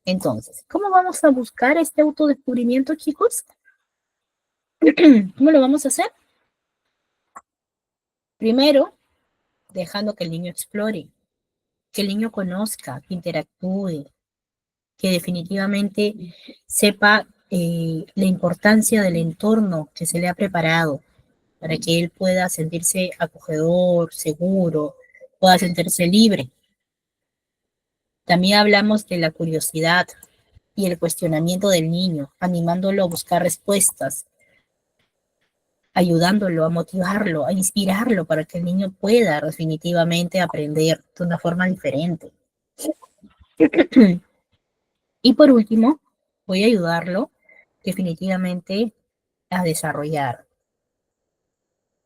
Entonces, ¿cómo vamos a buscar este autodescubrimiento, chicos? ¿Cómo lo vamos a hacer? Primero, dejando que el niño explore, que el niño conozca, que interactúe, que definitivamente sepa la importancia del entorno que se le ha preparado para que él pueda sentirse acogedor, seguro, pueda sentirse libre. También hablamos de la curiosidad y el cuestionamiento del niño, animándolo a buscar respuestas, ayudándolo, a motivarlo, a inspirarlo para que el niño pueda definitivamente aprender de una forma diferente. Y por último, voy a ayudarlo definitivamente a desarrollar,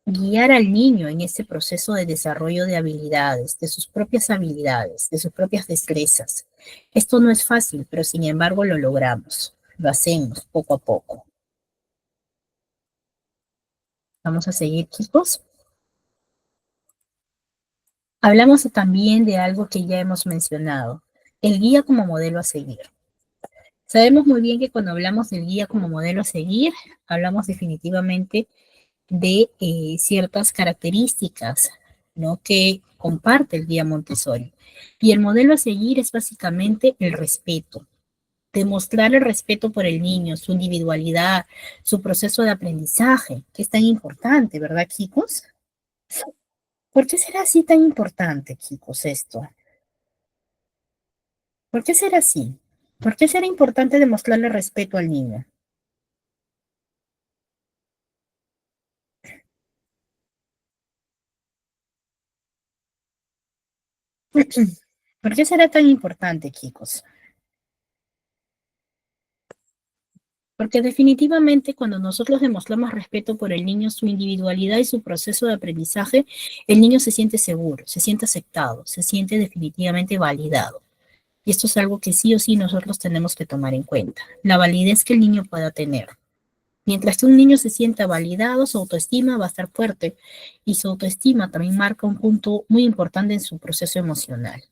guiar al niño en este proceso de desarrollo de habilidades, de sus propias habilidades, de sus propias destrezas. Esto no es fácil, pero sin embargo lo logramos, lo hacemos poco a poco. Vamos a seguir, chicos. Hablamos también de algo que ya hemos mencionado, el guía como modelo a seguir. Sabemos muy bien que cuando hablamos del guía como modelo a seguir, hablamos definitivamente de ciertas características, ¿no?, que comparte el guía Montessori. Y el modelo a seguir es básicamente el respeto, demostrar el respeto por el niño, su individualidad, su proceso de aprendizaje, que es tan importante, ¿verdad, chicos? ¿Por qué será así tan importante, chicos, esto? ¿Por qué será así? ¿Por qué será importante demostrarle respeto al niño? ¿Por qué será tan importante, chicos? Porque definitivamente cuando nosotros demostramos respeto por el niño, su individualidad y su proceso de aprendizaje, el niño se siente seguro, se siente aceptado, se siente definitivamente validado. Y esto es algo que sí o sí nosotros tenemos que tomar en cuenta, la validez que el niño pueda tener. Mientras que un niño se sienta validado, su autoestima va a estar fuerte y su autoestima también marca un punto muy importante en su proceso emocional.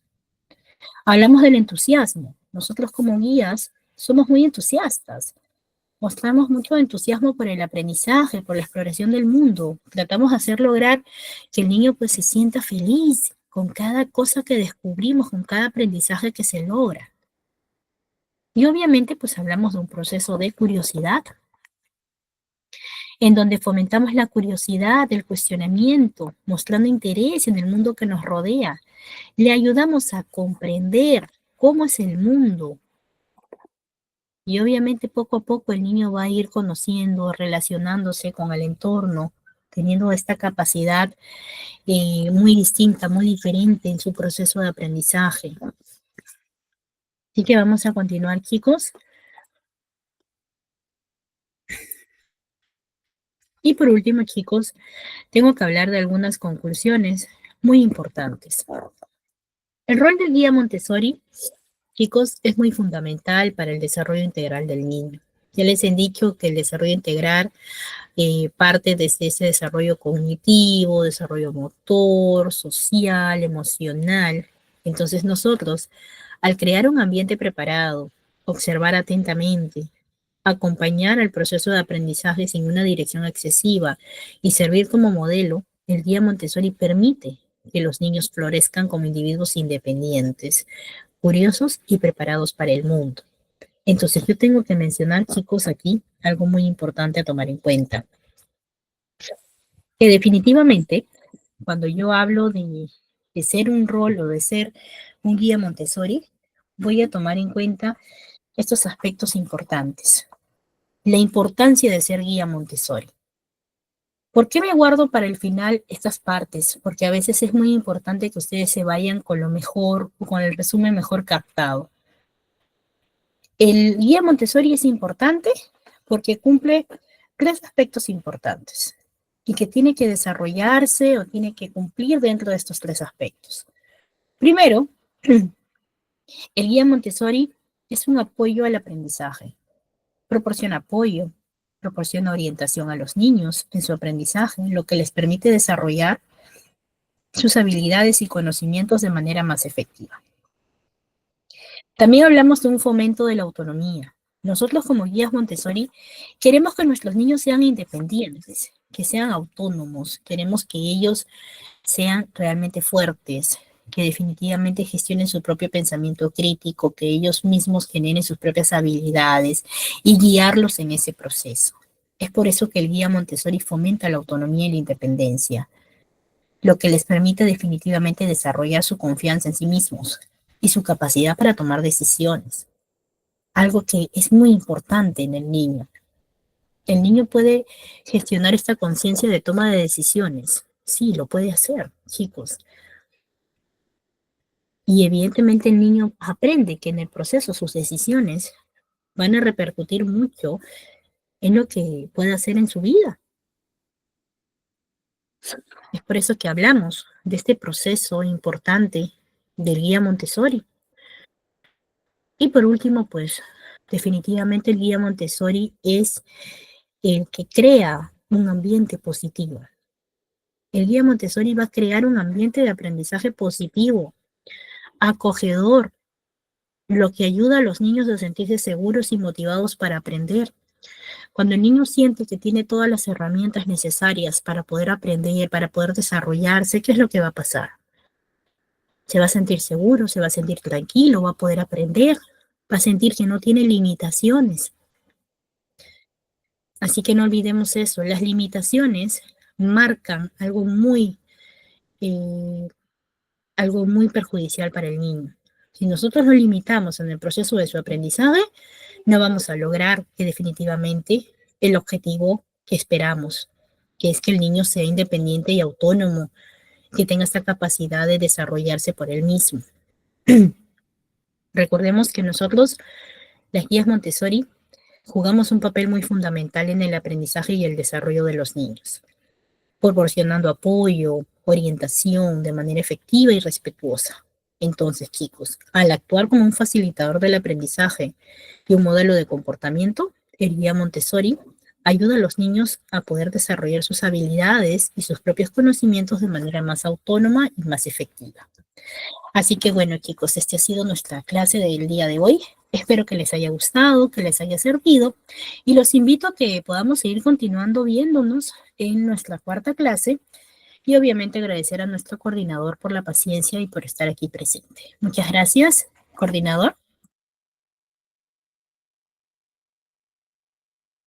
Hablamos del entusiasmo. Nosotros como guías somos muy entusiastas. Mostramos mucho entusiasmo por el aprendizaje, por la exploración del mundo. Tratamos de hacer lograr que el niño pues se sienta feliz con cada cosa que descubrimos, con cada aprendizaje que se logra. Y obviamente pues hablamos de un proceso de curiosidad, en donde fomentamos la curiosidad, el cuestionamiento, mostrando interés en el mundo que nos rodea. Le ayudamos a comprender cómo es el mundo. Y obviamente poco a poco el niño va a ir conociendo, relacionándose con el entorno, teniendo esta capacidad muy distinta, muy diferente en su proceso de aprendizaje. Así que vamos a continuar, chicos. Y por último, chicos, tengo que hablar de algunas conclusiones muy importantes. El rol del guía Montessori, chicos, es muy fundamental para el desarrollo integral del niño. Ya les he dicho que el desarrollo integral parte desde ese desarrollo cognitivo, desarrollo motor, social, emocional. Entonces nosotros, al crear un ambiente preparado, observar atentamente, acompañar al proceso de aprendizaje sin una dirección excesiva y servir como modelo, el guía Montessori permite que los niños florezcan como individuos independientes, curiosos y preparados para el mundo. Entonces yo tengo que mencionar, chicos, aquí algo muy importante a tomar en cuenta, que definitivamente cuando yo hablo de ser un rol o de ser un guía Montessori, voy a tomar en cuenta estos aspectos importantes. La importancia de ser guía Montessori. ¿Por qué me guardo para el final estas partes? Porque a veces es muy importante que ustedes se vayan con lo mejor o con el resumen mejor captado. El guía Montessori es importante porque cumple tres aspectos importantes y que tiene que desarrollarse o tiene que cumplir dentro de estos tres aspectos. Primero, el guía Montessori es un apoyo al aprendizaje. Proporciona apoyo, proporciona orientación a los niños en su aprendizaje, lo que les permite desarrollar sus habilidades y conocimientos de manera más efectiva. También hablamos de un fomento de la autonomía. Nosotros como guías Montessori queremos que nuestros niños sean independientes, que sean autónomos, queremos que ellos sean realmente fuertes, que definitivamente gestionen su propio pensamiento crítico, que ellos mismos generen sus propias habilidades y guiarlos en ese proceso. Es por eso que el guía Montessori fomenta la autonomía y la independencia, lo que les permite definitivamente desarrollar su confianza en sí mismos y su capacidad para tomar decisiones, algo que es muy importante en el niño. El niño puede gestionar esta conciencia de toma de decisiones. Sí, lo puede hacer, chicos. Y evidentemente el niño aprende que en el proceso sus decisiones van a repercutir mucho en lo que puede hacer en su vida. Es por eso que hablamos de este proceso importante del guía Montessori. Y por último, pues definitivamente el guía Montessori es el que crea un ambiente positivo. El guía Montessori va a crear un ambiente de aprendizaje positivo, acogedor, lo que ayuda a los niños a sentirse seguros y motivados para aprender. Cuando el niño siente que tiene todas las herramientas necesarias para poder aprender, para poder desarrollarse, ¿qué es lo que va a pasar? Se va a sentir seguro, se va a sentir tranquilo, va a poder aprender, va a sentir que no tiene limitaciones. Así que no olvidemos eso, las limitaciones marcan algo muy perjudicial para el niño. Si nosotros lo limitamos en el proceso de su aprendizaje, no vamos a lograr que definitivamente el objetivo que esperamos, que es que el niño sea independiente y autónomo, que tenga esta capacidad de desarrollarse por él mismo. Recordemos que nosotros, las guías Montessori, jugamos un papel muy fundamental en el aprendizaje y el desarrollo de los niños, proporcionando apoyo, orientación de manera efectiva y respetuosa. Entonces, chicos, al actuar como un facilitador del aprendizaje y un modelo de comportamiento, el guía Montessori ayuda a los niños a poder desarrollar sus habilidades y sus propios conocimientos de manera más autónoma y más efectiva. Así que bueno, chicos, esta ha sido nuestra clase del día de hoy. Espero que les haya gustado, que les haya servido y los invito a que podamos seguir continuando viéndonos en nuestra cuarta clase y obviamente agradecer a nuestro coordinador por la paciencia y por estar aquí presente. Muchas gracias, coordinador.